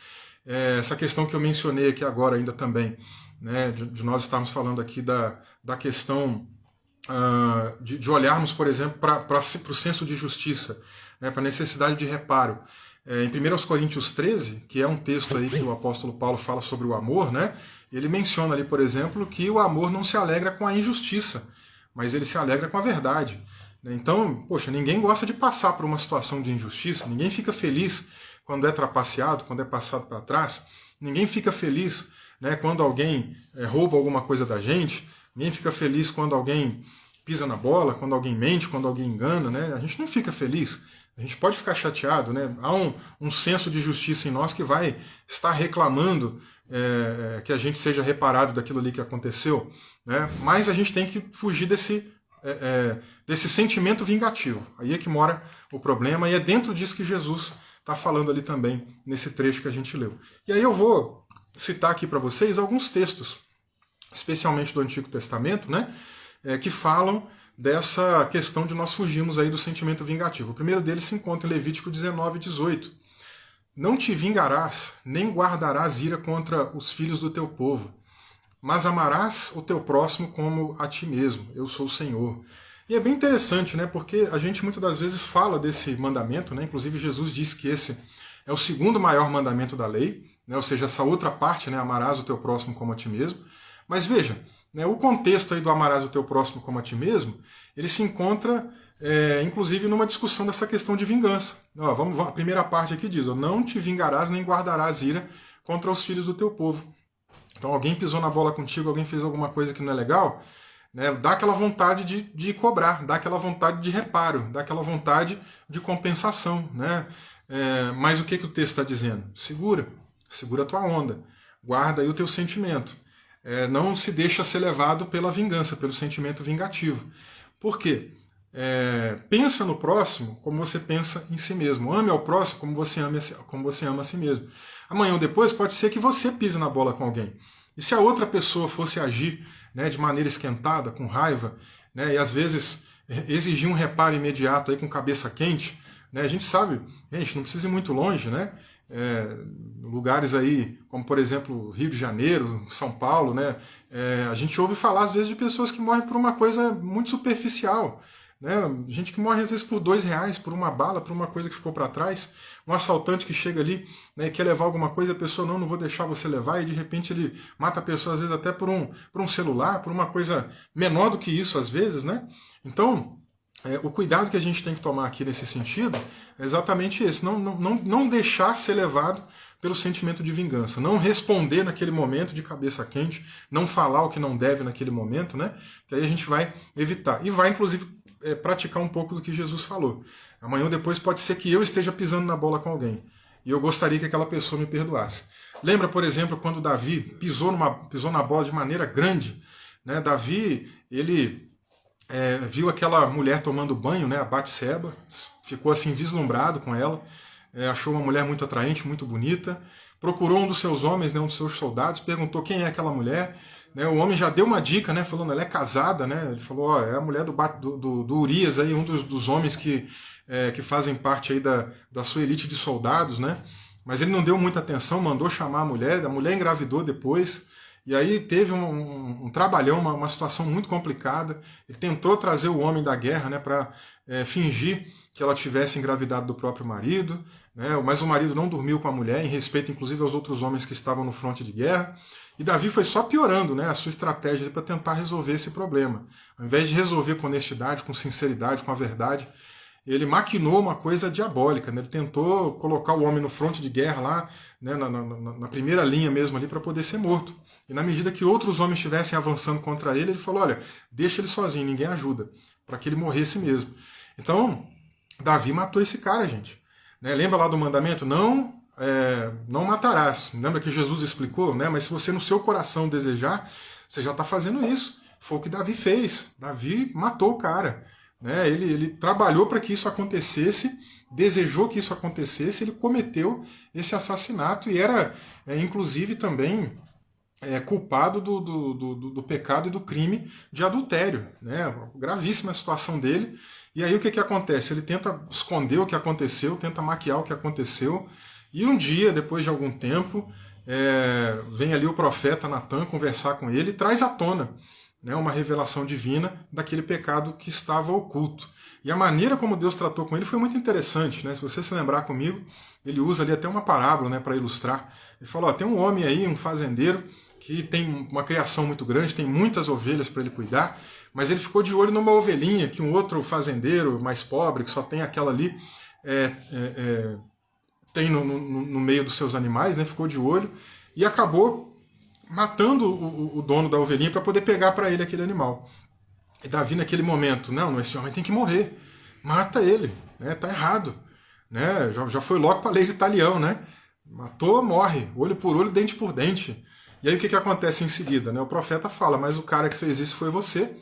Essa questão que eu mencionei aqui agora ainda também, né, de nós estarmos falando aqui da questão de olharmos, por exemplo, para o senso de justiça, né, para a necessidade de reparo. Em 1 Coríntios 13, que é um texto aí que o apóstolo Paulo fala sobre o amor, né, ele menciona ali, por exemplo, que o amor não se alegra com a injustiça, mas ele se alegra com a verdade. Então, poxa, ninguém gosta de passar por uma situação de injustiça, ninguém fica feliz quando é trapaceado, quando é passado para trás, ninguém fica feliz, né, quando alguém rouba alguma coisa da gente, ninguém fica feliz quando alguém pisa na bola, quando alguém mente, quando alguém engana, né? A gente não fica feliz. A gente pode ficar chateado, né? Há um senso de justiça em nós que vai estar reclamando que a gente seja reparado daquilo ali que aconteceu, né? Mas a gente tem que fugir desse sentimento vingativo. Aí é que mora o problema, e é dentro disso que Jesus está falando ali também, nesse trecho que a gente leu. E aí eu vou citar aqui para vocês alguns textos, especialmente do Antigo Testamento, né? Que falam dessa questão de nós fugirmos aí do sentimento vingativo. O primeiro deles se encontra em Levítico 19:18. Não te vingarás, nem guardarás ira contra os filhos do teu povo, mas amarás o teu próximo como a ti mesmo. Eu sou o Senhor. E é bem interessante, né? Porque a gente muitas das vezes fala desse mandamento, né? Inclusive Jesus disse que esse é o segundo maior mandamento da lei, né? Ou seja, essa outra parte, né? Amarás o teu próximo como a ti mesmo. Mas veja, né? O contexto aí do amarás o teu próximo como a ti mesmo, ele se encontra, inclusive, numa discussão dessa questão de vingança. Ó, a primeira parte aqui diz, ó, não te vingarás nem guardarás ira contra os filhos do teu povo. Então alguém pisou na bola contigo, alguém fez alguma coisa que não é legal, né, dá aquela vontade de cobrar, dá aquela vontade de reparo, dá aquela vontade de compensação. Né? Mas o que o texto está dizendo? Segura a tua onda, guarda aí o teu sentimento. Não se deixa ser levado pela vingança, pelo sentimento vingativo. Por quê? Pensa no próximo como você pensa em si mesmo. Ame ao próximo como você ama a si mesmo. Amanhã ou depois pode ser que você pise na bola com alguém. E se a outra pessoa fosse agir, né, de maneira esquentada, com raiva, né, e às vezes exigir um reparo imediato aí com cabeça quente, né, a gente sabe, gente, não precisa ir muito longe, né? Lugares aí, como por exemplo Rio de Janeiro, São Paulo, né? A gente ouve falar às vezes de pessoas que morrem por uma coisa muito superficial. Né? Gente que morre às vezes por R$2, por uma bala, por uma coisa que ficou para trás. Um assaltante que chega ali, né, e quer levar alguma coisa, a pessoa não vou deixar você levar, e de repente ele mata a pessoa às vezes até por um celular, por uma coisa menor do que isso às vezes. Né? Então, o cuidado que a gente tem que tomar aqui nesse sentido é exatamente esse, não deixar ser levado pelo sentimento de vingança, não responder naquele momento de cabeça quente, não falar o que não deve naquele momento, né? Que aí a gente vai evitar. E vai, inclusive, praticar um pouco do que Jesus falou. Amanhã ou depois pode ser que eu esteja pisando na bola com alguém, e eu gostaria que aquela pessoa me perdoasse. Lembra, por exemplo, quando Davi pisou na bola de maneira grande? Né? Davi, ele viu aquela mulher tomando banho, né, a Batseba, ficou assim vislumbrado com ela, achou uma mulher muito atraente, muito bonita, procurou um dos seus homens, né, um dos seus soldados, perguntou quem é aquela mulher, né, o homem já deu uma dica, né, falando, ela é casada, né, ele falou, é a mulher do Urias, aí, um dos homens que fazem parte aí da sua elite de soldados, né, mas ele não deu muita atenção, mandou chamar a mulher engravidou depois. E aí teve um trabalhão, uma situação muito complicada. Ele tentou trazer o homem da guerra, né, para fingir que ela tivesse engravidado do próprio marido, né, mas o marido não dormiu com a mulher, em respeito inclusive aos outros homens que estavam no fronte de guerra. E Davi foi só piorando, né, a sua estratégia para tentar resolver esse problema. Ao invés de resolver com honestidade, com sinceridade, com a verdade, ele maquinou uma coisa diabólica, né? Ele tentou colocar o homem no fronte de guerra lá, né, na primeira linha mesmo ali, para poder ser morto. E na medida que outros homens estivessem avançando contra ele, ele falou, olha, deixa ele sozinho, ninguém ajuda, para que ele morresse mesmo. Então, Davi matou esse cara, gente. Né? Lembra lá do mandamento? Não matarás. Lembra que Jesus explicou? Né? Mas se você no seu coração desejar, você já está fazendo isso. Foi o que Davi fez. Davi matou o cara. Né? Ele trabalhou para que isso acontecesse, desejou que isso acontecesse, ele cometeu esse assassinato e era, inclusive, também culpado do pecado e do crime de adultério. Né? Gravíssima a situação dele. E aí o que acontece? Ele tenta esconder o que aconteceu, tenta maquiar o que aconteceu, e um dia, depois de algum tempo, vem ali o profeta Natan conversar com ele e traz à tona, né, uma revelação divina daquele pecado que estava oculto. E a maneira como Deus tratou com ele foi muito interessante. Né? Se você se lembrar comigo, ele usa ali até uma parábola, né, para ilustrar. Ele falou, tem um homem aí, um fazendeiro, que tem uma criação muito grande, tem muitas ovelhas para ele cuidar, mas ele ficou de olho numa ovelhinha que um outro fazendeiro mais pobre, que só tem aquela ali, tem no meio dos seus animais, né, ficou de olho, e acabou matando o dono da ovelhinha para poder pegar para ele aquele animal. E Davi naquele momento, não, esse homem tem que morrer, mata ele, né? Tá errado, né? Já foi logo para a lei de talião, né? Matou, morre, olho por olho, dente por dente. E aí o que acontece em seguida, né? O profeta fala, mas o cara que fez isso foi você.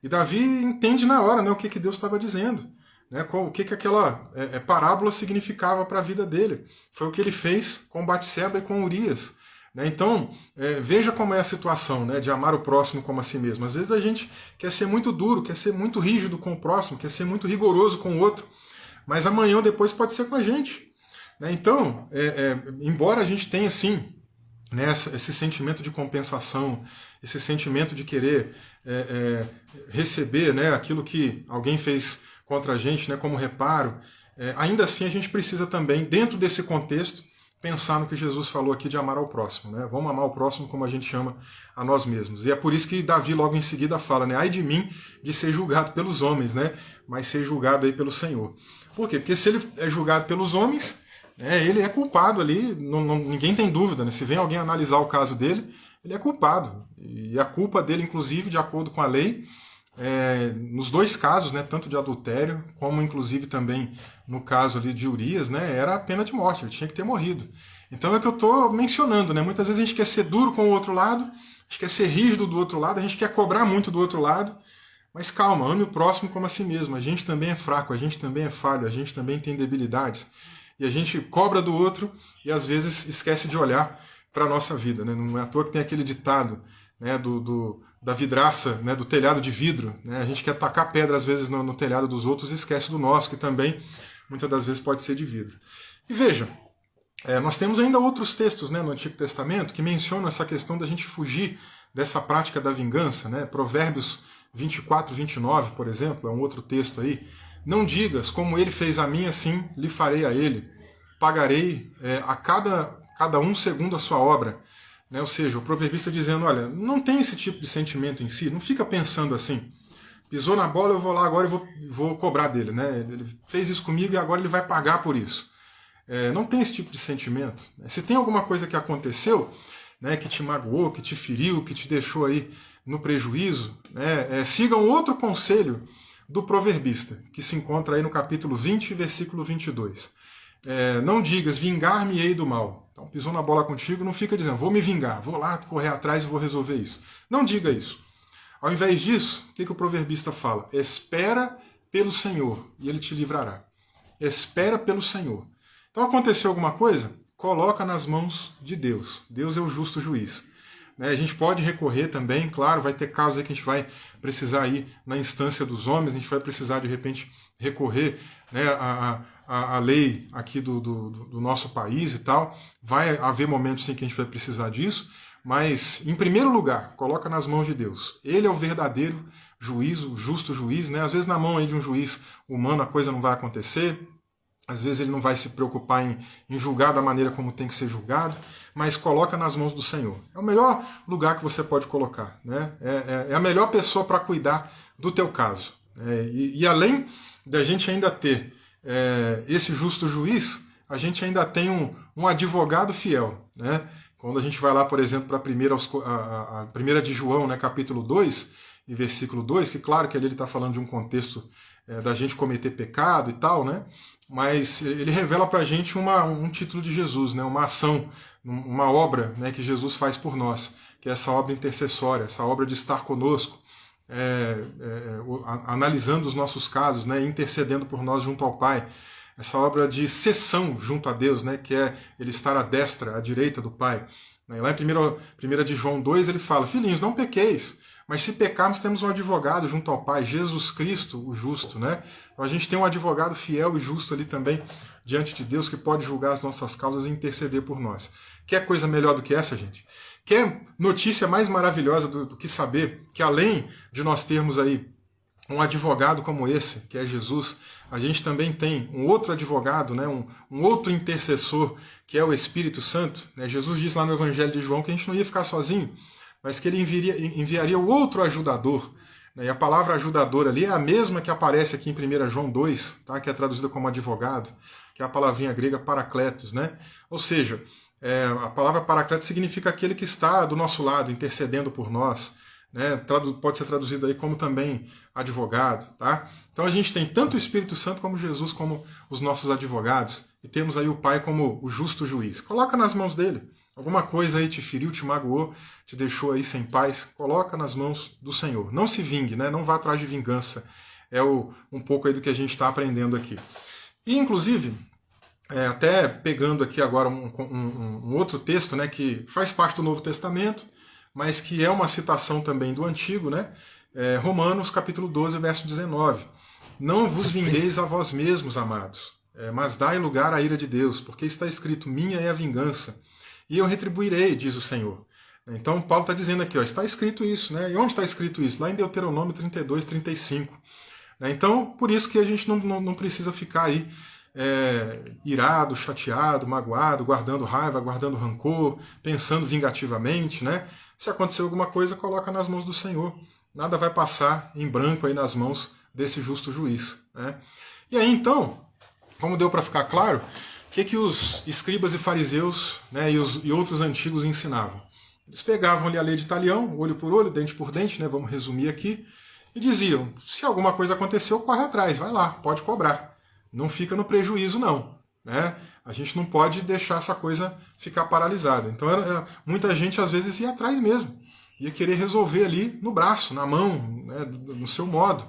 E Davi entende na hora, né, o que Deus estava dizendo, né, o que aquela parábola significava para a vida dele. Foi o que ele fez com Batseba e com Urias. Né? Então, veja como é a situação, né, de amar o próximo como a si mesmo. Às vezes a gente quer ser muito duro, quer ser muito rígido com o próximo, quer ser muito rigoroso com o outro, mas amanhã ou depois pode ser com a gente. Né? Então, embora a gente tenha, sim, né, esse sentimento de compensação, esse sentimento de querer receber, né, aquilo que alguém fez contra a gente, né, como reparo, ainda assim a gente precisa também, dentro desse contexto, pensar no que Jesus falou aqui de amar ao próximo. Né? Vamos amar o próximo como a gente ama a nós mesmos. E é por isso que Davi logo em seguida fala, né, ai de mim de ser julgado pelos homens, né, mas ser julgado aí pelo Senhor. Por quê? Porque se ele é julgado pelos homens, ele é culpado ali, ninguém tem dúvida, né? Se vem alguém analisar o caso dele, ele é culpado. E a culpa dele, inclusive, de acordo com a lei, nos dois casos, né, tanto de adultério, como inclusive também no caso ali de Urias, né, era a pena de morte, ele tinha que ter morrido. Então é o que eu estou mencionando, né? Muitas vezes a gente quer ser duro com o outro lado, a gente quer ser rígido do outro lado, a gente quer cobrar muito do outro lado, mas calma, ame o próximo como a si mesmo. A gente também é fraco, a gente também é falho, a gente também tem debilidades. E a gente cobra do outro e às vezes esquece de olhar para a nossa vida. Né? Não é à toa que tem aquele ditado, né, da vidraça, né, do telhado de vidro. Né? A gente quer tacar pedra às vezes no telhado dos outros e esquece do nosso, que também muitas das vezes pode ser de vidro. E veja, nós temos ainda outros textos, né, no Antigo Testamento que mencionam essa questão da gente fugir dessa prática da vingança. Né? Provérbios 24, 29, por exemplo, é um outro texto aí. Não digas, como ele fez a mim, assim lhe farei a ele. Pagarei a cada um segundo a sua obra. Né? Ou seja, o proverbista dizendo, olha, não tem esse tipo de sentimento em si, não fica pensando assim, pisou na bola, eu vou lá agora e vou cobrar dele. Né? Ele fez isso comigo e agora ele vai pagar por isso. Não tem esse tipo de sentimento. Se tem alguma coisa que aconteceu, né, que te magoou, que te feriu, que te deixou aí no prejuízo, né, siga um outro conselho do proverbista, que se encontra aí no capítulo 20, versículo 22. Não digas, vingar-me-ei do mal. Então, pisou na bola contigo, não fica dizendo, vou me vingar, vou lá correr atrás e vou resolver isso. Não diga isso. Ao invés disso, o que o proverbista fala? Espera pelo Senhor e ele te livrará. Espera pelo Senhor. Então, aconteceu alguma coisa? Coloca nas mãos de Deus. Deus é o justo juiz. A gente pode recorrer também, claro, vai ter casos aí que a gente vai precisar ir na instância dos homens, a gente vai precisar de repente recorrer, né, à lei aqui do nosso país e tal. Vai haver momentos sim que a gente vai precisar disso, mas em primeiro lugar, coloca nas mãos de Deus. Ele é o verdadeiro juiz, o justo juiz. Né? Às vezes na mão aí de um juiz humano a coisa não vai acontecer. Às vezes ele não vai se preocupar em julgar da maneira como tem que ser julgado, mas coloca nas mãos do Senhor. É o melhor lugar que você pode colocar. Né? É a melhor pessoa para cuidar do teu caso. E além da gente ainda ter esse justo juiz, a gente ainda tem um advogado fiel. Né? Quando a gente vai lá, por exemplo, para a primeira de João, né, capítulo 2, e versículo 2, que claro que ali ele está falando de um contexto da gente cometer pecado e tal, né? Mas ele revela para a gente um título de Jesus, né? Uma ação, uma obra, né, que Jesus faz por nós, que é essa obra intercessória, essa obra de estar conosco, analisando os nossos casos, né, intercedendo por nós junto ao Pai, essa obra de sessão junto a Deus, né, que é ele estar à destra, à direita do Pai. Lá em 1 de João 2 ele fala, filhinhos, não pequeis, mas se pecarmos, temos um advogado junto ao Pai, Jesus Cristo, o justo. Né? Então a gente tem um advogado fiel e justo ali também diante de Deus que pode julgar as nossas causas e interceder por nós. Quer coisa melhor do que essa, gente? Quer notícia mais maravilhosa do que saber que além de nós termos aí um advogado como esse, que é Jesus, a gente também tem um outro advogado, né? um outro intercessor, que é o Espírito Santo. Né? Jesus diz lá no Evangelho de João que a gente não ia ficar sozinho, mas que ele enviaria o outro ajudador. Né? E a palavra ajudador ali é a mesma que aparece aqui em 1 João 2, tá? Que é traduzida como advogado, que é a palavrinha grega parakletos. Né? Ou seja, a palavra parakletos significa aquele que está do nosso lado, intercedendo por nós, né? Pode ser traduzido aí como também advogado, tá? Então a gente tem tanto o Espírito Santo como Jesus como os nossos advogados, e temos aí o Pai como o justo juiz. Coloca nas mãos dele. Alguma coisa aí te feriu, te magoou, te deixou aí sem paz, coloca nas mãos do Senhor. Não se vingue, né? Não vá atrás de vingança. É um pouco aí do que a gente está aprendendo aqui. E, inclusive, até pegando aqui agora um outro texto, né, que faz parte do Novo Testamento, mas que é uma citação também do Antigo, né? Romanos capítulo 12, verso 19. Não vos vingueis a vós mesmos, amados, mas dai lugar à ira de Deus, porque está escrito, minha é a vingança, e eu retribuirei, diz o Senhor. Então Paulo está dizendo aqui, ó, está escrito isso, né? E onde está escrito isso? Lá em Deuteronômio 32, 35. Então, por isso que a gente não precisa ficar aí irado, chateado, magoado, guardando raiva, guardando rancor, pensando vingativamente, né? Se acontecer alguma coisa, coloca nas mãos do Senhor. Nada vai passar em branco aí nas mãos desse justo juiz, né? E aí, então, como deu para ficar claro, o que os escribas e fariseus, né, e outros antigos ensinavam? Eles pegavam ali a lei de talião, olho por olho, dente por dente, né, vamos resumir aqui, e diziam, se alguma coisa aconteceu, corre atrás, vai lá, pode cobrar. Não fica no prejuízo, não. Né? A gente não pode deixar essa coisa ficar paralisada. Então muita gente às vezes ia atrás mesmo, ia querer resolver ali no braço, na mão, né, no seu modo.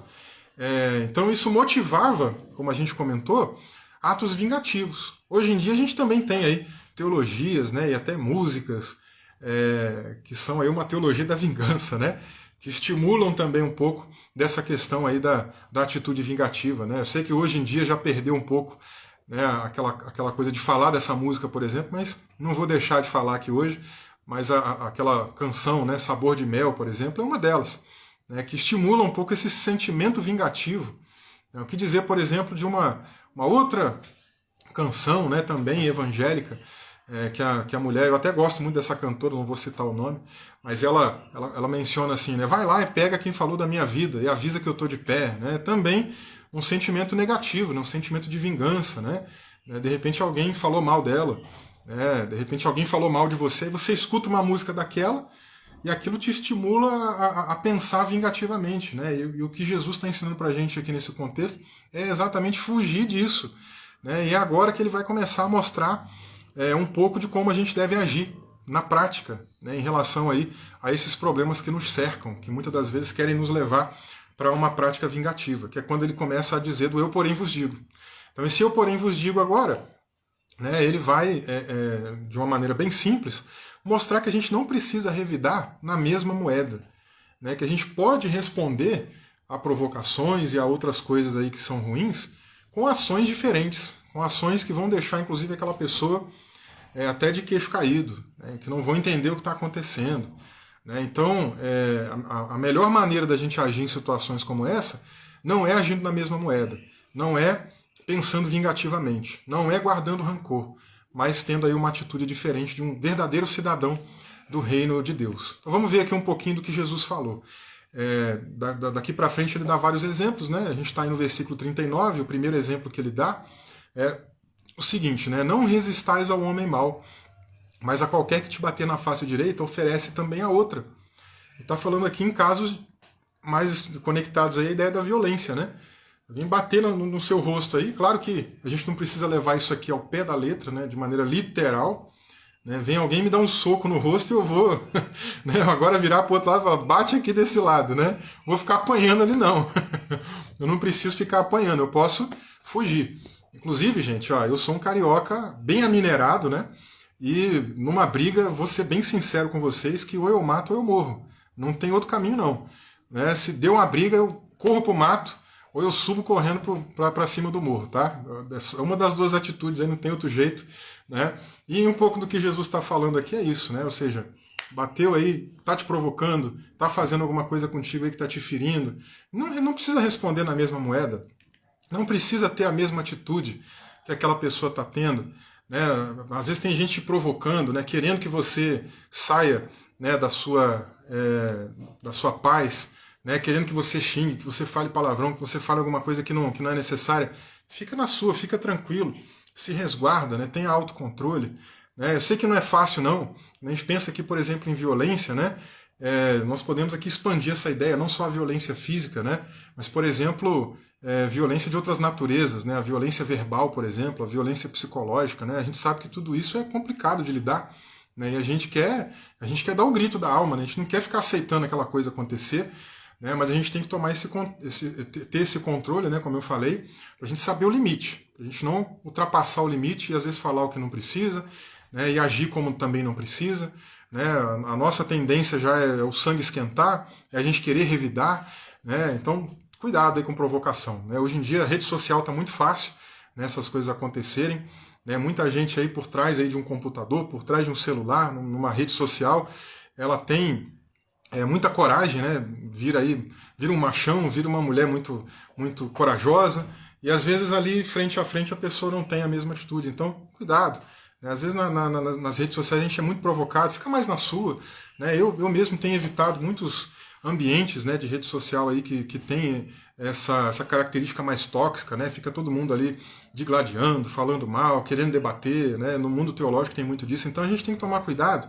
Então isso motivava, como a gente comentou, atos vingativos. Hoje em dia a gente também tem aí teologias, né, e até músicas que são aí uma teologia da vingança, né, que estimulam também um pouco dessa questão aí da atitude vingativa. Né? Eu sei que hoje em dia já perdeu um pouco, né, aquela coisa de falar dessa música, por exemplo, mas não vou deixar de falar aqui hoje, mas aquela canção, né, Sabor de Mel, por exemplo, é uma delas, né, que estimula um pouco esse sentimento vingativo. O que dizer, por exemplo, de uma outra canção, né, também evangélica, que a mulher, eu até gosto muito dessa cantora, não vou citar o nome, mas ela menciona assim, né, vai lá e pega quem falou da minha vida e avisa que eu estou de pé. Né? Também um sentimento negativo, né, um sentimento de vingança. Né? De repente alguém falou mal dela, né? De repente alguém falou mal de você, e você escuta uma música daquela e aquilo te estimula a pensar vingativamente. Né? E o que Jesus está ensinando para a gente aqui nesse contexto é exatamente fugir disso. Né? E é agora que ele vai começar a mostrar um pouco de como a gente deve agir na prática, né, em relação aí a esses problemas que nos cercam, que muitas das vezes querem nos levar para uma prática vingativa, que é quando ele começa a dizer do eu porém vos digo. Então esse eu porém vos digo agora, né, ele vai, de uma maneira bem simples, mostrar que a gente não precisa revidar na mesma moeda, né, que a gente pode responder a provocações e a outras coisas aí que são ruins com ações diferentes, com ações que vão deixar, inclusive, aquela pessoa até de queixo caído, né, que não vão entender o que está acontecendo. Né? Então, a melhor maneira da gente agir em situações como essa não é agindo na mesma moeda, não é pensando vingativamente, não é guardando rancor, mas tendo aí uma atitude diferente de um verdadeiro cidadão do reino de Deus. Então vamos ver aqui um pouquinho do que Jesus falou. Daqui para frente ele dá vários exemplos, né? A gente está aí no versículo 39, o primeiro exemplo que ele dá é o seguinte, né? Não resistais ao homem mau, mas a qualquer que te bater na face direita, oferece também a outra. Ele está falando aqui em casos mais conectados aí à ideia da violência, né? Alguém bater no seu rosto aí, claro que a gente não precisa levar isso aqui ao pé da letra, né? De maneira literal, né? Vem alguém me dar um soco no rosto e eu vou né? Agora virar para o outro lado e falar, bate aqui desse lado, né? Vou ficar apanhando ali não. Eu não preciso ficar apanhando, eu posso fugir. Inclusive, gente, ó, eu sou um carioca bem aminerado, né? E numa briga, vou ser bem sincero com vocês, que ou eu mato ou eu morro. Não tem outro caminho, não. Né? Se deu uma briga, eu corro pro mato, ou eu subo correndo para cima do morro, tá? É uma das duas atitudes, aí não tem outro jeito. Né? E um pouco do que Jesus está falando aqui é isso, né? Ou seja, bateu aí, tá te provocando, tá fazendo alguma coisa contigo aí que tá te ferindo. Não precisa responder na mesma moeda. Não precisa ter a mesma atitude que aquela pessoa está tendo. Né? Às vezes tem gente te provocando, né? Querendo que você saia, né, da sua paz, né? Querendo que você xingue, que você fale palavrão, que você fale alguma coisa que não é necessária. Fica na sua, fica tranquilo, se resguarda, né? Tenha autocontrole. Né? Eu sei que não é fácil, não. A gente pensa aqui, por exemplo, em violência, né? nós podemos aqui expandir essa ideia, não só a violência física, né? Mas, por exemplo, violência de outras naturezas, né? A violência verbal, por exemplo, a violência psicológica, né? A gente sabe que tudo isso é complicado de lidar, né? E a gente quer dar o grito da alma, né? A gente não quer ficar aceitando aquela coisa acontecer, né? Mas a gente tem que tomar ter esse controle, né? Como eu falei, para a gente saber o limite, para a gente não ultrapassar o limite e às vezes falar o que não precisa, né? E agir como também não precisa. Né? A nossa tendência já é o sangue esquentar, é a gente querer revidar, né? Então cuidado aí com provocação, né? Hoje em dia a rede social está muito fácil, né, essas coisas acontecerem, né? Muita gente aí por trás aí de um computador, por trás de um celular, numa rede social, ela tem muita coragem, né? Vira um machão, vira uma mulher muito, muito corajosa, e às vezes ali frente a frente a pessoa não tem a mesma atitude, então cuidado. Às vezes nas redes sociais a gente é muito provocado, fica mais na sua. Né? Eu mesmo tenho evitado muitos ambientes, né, de rede social aí que tem essa característica mais tóxica, né? Fica todo mundo ali digladiando, falando mal, querendo debater. Né? No mundo teológico tem muito disso, então a gente tem que tomar cuidado,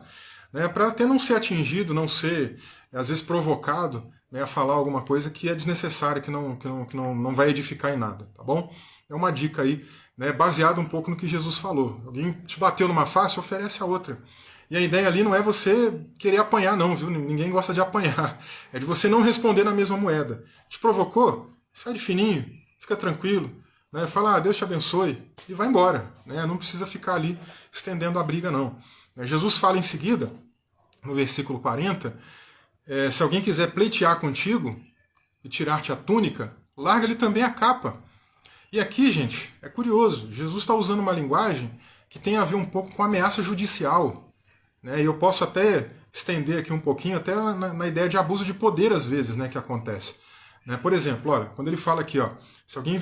né, para até não ser atingido, não ser, às vezes, provocado, né, a falar alguma coisa que é desnecessária, que não vai edificar em nada. Tá bom? É uma dica aí, né, baseado um pouco no que Jesus falou. Alguém te bateu numa face, oferece a outra. E a ideia ali não é você querer apanhar, não, viu? Ninguém gosta de apanhar. É de você não responder na mesma moeda. Te provocou? Sai de fininho, fica tranquilo. Né? Fala, Deus te abençoe, e vai embora. Né? Não precisa ficar ali estendendo a briga, não. Jesus fala em seguida, no versículo 40, se alguém quiser pleitear contigo e tirar-te a túnica, larga-lhe também a capa. E aqui, gente, é curioso, Jesus está usando uma linguagem que tem a ver um pouco com ameaça judicial. Né? E eu posso até estender aqui um pouquinho, até na ideia de abuso de poder, às vezes, né, que acontece. Né? Por exemplo, olha, quando ele fala aqui, ó, se alguém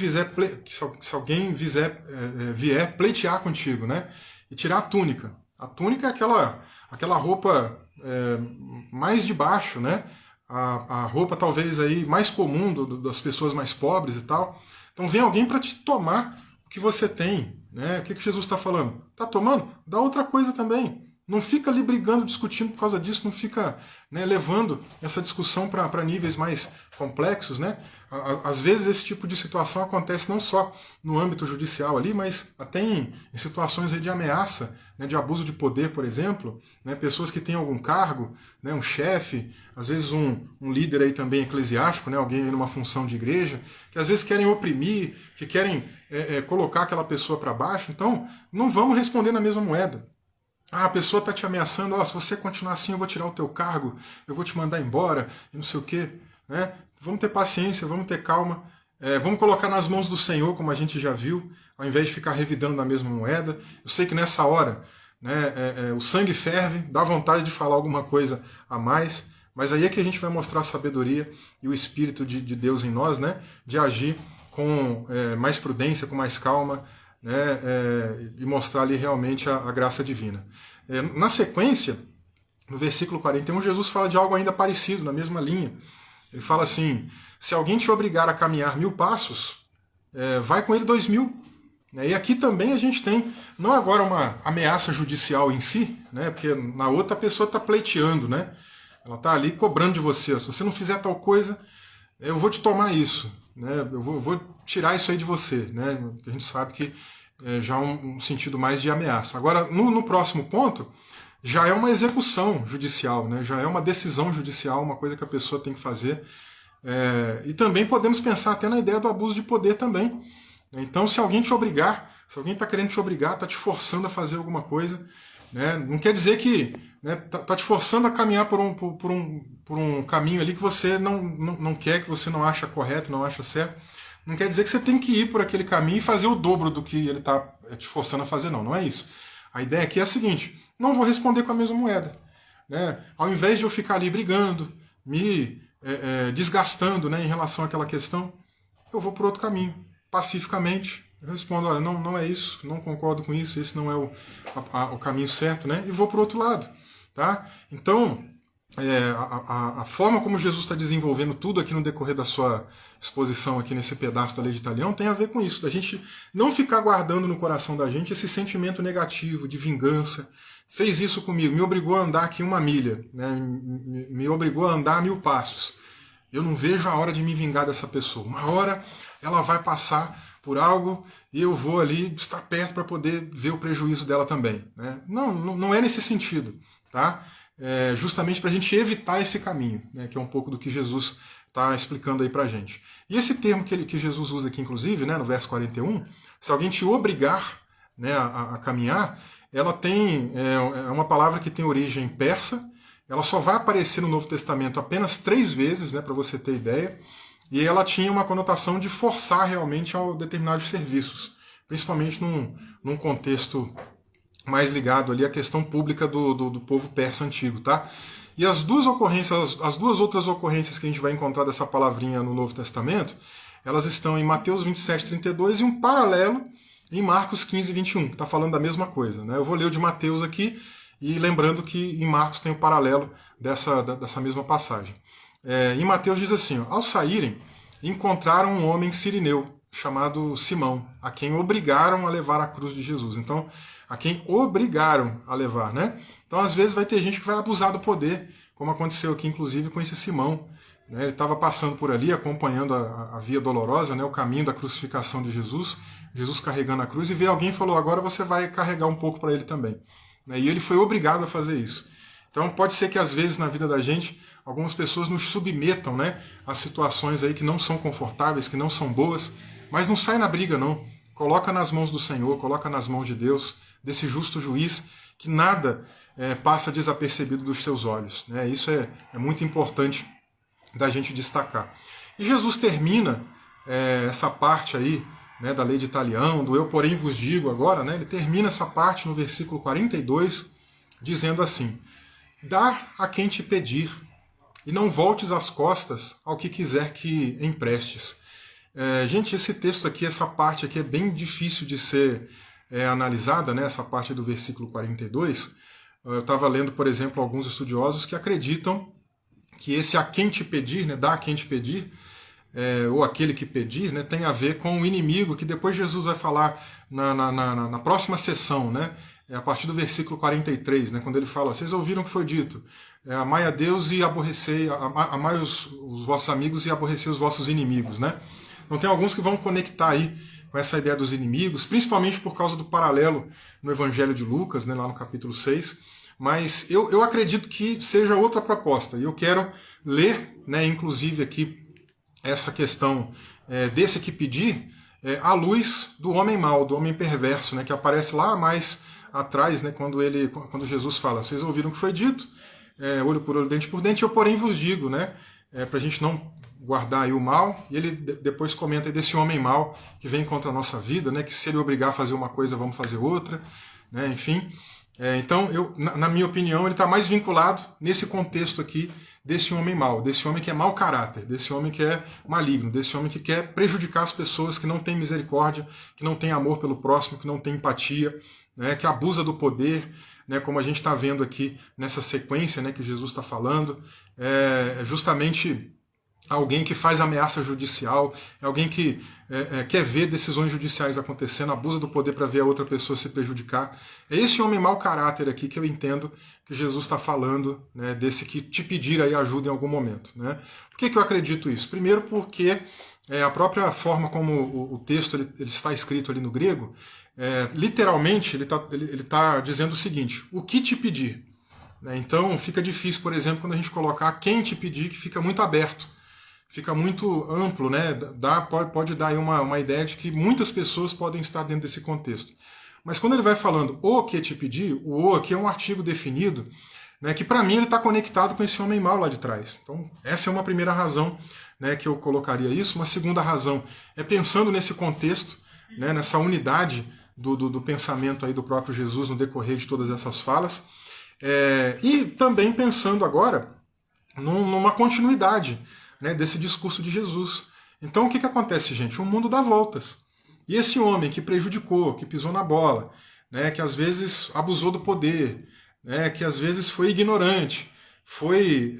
vier pleitear contigo, né, e tirar a túnica. A túnica é aquela roupa mais de baixo, né? A roupa talvez aí mais comum das pessoas mais pobres e tal. Então vem alguém para te tomar o que você tem. Né? O que Jesus está falando? Está tomando? Dá outra coisa também. Não fica ali brigando, discutindo por causa disso, não fica, né, levando essa discussão para níveis mais complexos. Né? Às vezes esse tipo de situação acontece não só no âmbito judicial ali, mas até em situações aí de ameaça, né, de abuso de poder, por exemplo, né, pessoas que têm algum cargo, né, um chefe, às vezes um líder aí também eclesiástico, né, alguém aí numa função de igreja, que às vezes querem oprimir, que querem colocar aquela pessoa para baixo. Então não vamos responder na mesma moeda. Ah, a pessoa está te ameaçando, se você continuar assim eu vou tirar o teu cargo, eu vou te mandar embora, e não sei o quê. Né? Vamos ter paciência, vamos ter calma, vamos colocar nas mãos do Senhor, como a gente já viu, ao invés de ficar revidando na mesma moeda. Eu sei que nessa hora, né, o sangue ferve, dá vontade de falar alguma coisa a mais, mas aí é que a gente vai mostrar a sabedoria e o Espírito de Deus em nós, né, de agir com mais prudência, com mais calma, né, e mostrar ali realmente a graça divina. Na sequência, no versículo 41, Jesus fala de algo ainda parecido, na mesma linha. Ele fala assim, se alguém te obrigar a caminhar 1000 passos, vai com ele 2000. E aqui também a gente tem, não agora uma ameaça judicial em si, né, porque na outra a pessoa está pleiteando, né, ela está ali cobrando de você, se você não fizer tal coisa, eu vou te tomar isso. Né, eu vou tirar isso aí de você, né, a gente sabe que já é um sentido mais de ameaça. Agora, no próximo ponto, já é uma execução judicial, né, já é uma decisão judicial, uma coisa que a pessoa tem que fazer. E também podemos pensar até na ideia do abuso de poder também. Então, se alguém te obrigar, se alguém está querendo te obrigar, está te forçando a fazer alguma coisa, né, não quer dizer que tá te forçando a caminhar por um caminho ali que você não quer, que você não acha correto, não acha certo. Não quer dizer que você tem que ir por aquele caminho e fazer o dobro do que ele está te forçando a fazer, não é isso. A ideia aqui é a seguinte, não vou responder com a mesma moeda. Né? Ao invés de eu ficar ali brigando, me desgastando, né, em relação àquela questão, eu vou por outro caminho, pacificamente. Eu respondo, olha, não é isso, não concordo com isso, esse não é o caminho certo, né? E vou para o outro lado. Tá? Então, a forma como Jesus está desenvolvendo tudo aqui no decorrer da sua exposição aqui nesse pedaço da Lei de Italião tem a ver com isso, da gente não ficar guardando no coração da gente esse sentimento negativo de vingança, fez isso comigo, me obrigou a andar aqui 1 milha, né? Me obrigou a andar 1000 passos. Eu não vejo a hora de me vingar dessa pessoa. Uma hora ela vai passar por algo e eu vou ali estar perto para poder ver o prejuízo dela também, né? Não é nesse sentido, tá? É justamente para a gente evitar esse caminho, né? Que é um pouco do que Jesus está explicando aí para a gente. E esse termo que Jesus usa aqui, inclusive, né, no verso 41, se alguém te obrigar, né, a caminhar, ela tem uma palavra que tem origem persa. Ela só vai aparecer no Novo Testamento apenas 3 vezes, né, para você ter ideia, e ela tinha uma conotação de forçar realmente a determinados serviços, principalmente num contexto mais ligado ali à questão pública do povo persa antigo, tá? E as duas outras ocorrências que a gente vai encontrar dessa palavrinha no Novo Testamento, elas estão em Mateus 27:32 e um paralelo em Marcos 15:21, que está falando da mesma coisa, né? Eu vou ler o de Mateus aqui, e lembrando que em Marcos tem o paralelo dessa mesma passagem. Em Mateus diz assim, ó, ao saírem, encontraram um homem sirineu, chamado Simão, a quem obrigaram a levar a cruz de Jesus. Então, a quem obrigaram a levar, né? Então, às vezes, vai ter gente que vai abusar do poder, como aconteceu aqui, inclusive, com esse Simão. Né? Ele estava passando por ali, acompanhando a via dolorosa, né? O caminho da crucificação de Jesus, Jesus carregando a cruz, e veio alguém e falou, agora você vai carregar um pouco para ele também. E ele foi obrigado a fazer isso. Então pode ser que às vezes na vida da gente, algumas pessoas nos submetam, né, a situações aí que não são confortáveis, que não são boas, mas não sai na briga não. Coloca nas mãos do Senhor, coloca nas mãos de Deus, desse justo juiz, que nada passa desapercebido dos seus olhos. Né? Isso é muito importante da gente destacar. E Jesus termina essa parte aí, né, da lei de Talião, do eu porém vos digo agora, né, ele termina essa parte no versículo 42, dizendo assim, dá a quem te pedir, e não voltes as costas ao que quiser que emprestes. Gente, esse texto aqui, essa parte aqui é bem difícil de ser analisada, né, essa parte do versículo 42. Eu estava lendo, por exemplo, alguns estudiosos que acreditam que esse a quem te pedir, né, dá a quem te pedir, ou aquele que pedir, né, tem a ver com o inimigo, que depois Jesus vai falar na próxima sessão, né, a partir do versículo 43, né, quando ele fala, vocês ouviram o que foi dito, amai a Deus e aborrecei, amai os vossos amigos e aborrecei os vossos inimigos. Né? Então tem alguns que vão conectar aí com essa ideia dos inimigos, principalmente por causa do paralelo no Evangelho de Lucas, né, lá no capítulo 6, mas eu acredito que seja outra proposta, e eu quero ler, né, inclusive aqui, essa questão desse que pedir à luz do homem mau, do homem perverso, né, que aparece lá mais atrás, né, quando Jesus fala, vocês ouviram o que foi dito, olho por olho, dente por dente, eu porém vos digo, né, para a gente não guardar aí o mal, e ele depois comenta aí desse homem mau que vem contra a nossa vida, né, que se ele obrigar a fazer uma coisa, vamos fazer outra, né, enfim. Então, na minha opinião, ele está mais vinculado nesse contexto aqui desse homem mau, desse homem que é mau caráter, desse homem que é maligno, desse homem que quer prejudicar as pessoas, que não tem misericórdia, que não tem amor pelo próximo, que não tem empatia, né, que abusa do poder, né, como a gente está vendo aqui nessa sequência, né, que Jesus está falando, justamente alguém que faz ameaça judicial, é alguém que quer ver decisões judiciais acontecendo, abusa do poder para ver a outra pessoa se prejudicar. É esse homem mau caráter aqui que eu entendo que Jesus está falando, né, desse que te pedir aí ajuda em algum momento. Né? Por que eu acredito isso? Primeiro porque a própria forma como o texto ele está escrito ali no grego, literalmente ele tá dizendo o seguinte, o que te pedir? Né? Então fica difícil, por exemplo, quando a gente colocar quem te pedir, que fica muito aberto. Fica muito amplo, né? Pode dar aí uma ideia de que muitas pessoas podem estar dentro desse contexto. Mas quando ele vai falando o que te pedir, o aqui é um artigo definido, né, que para mim ele está conectado com esse homem mau lá de trás. Então essa é uma primeira razão, né, que eu colocaria isso. Uma segunda razão é pensando nesse contexto, né, nessa unidade do pensamento aí do próprio Jesus no decorrer de todas essas falas. E também pensando agora numa continuidade, né, desse discurso de Jesus. Então o que acontece, gente? O mundo dá voltas. E esse homem que prejudicou, que pisou na bola, né, que às vezes abusou do poder, né, que às vezes foi ignorante, foi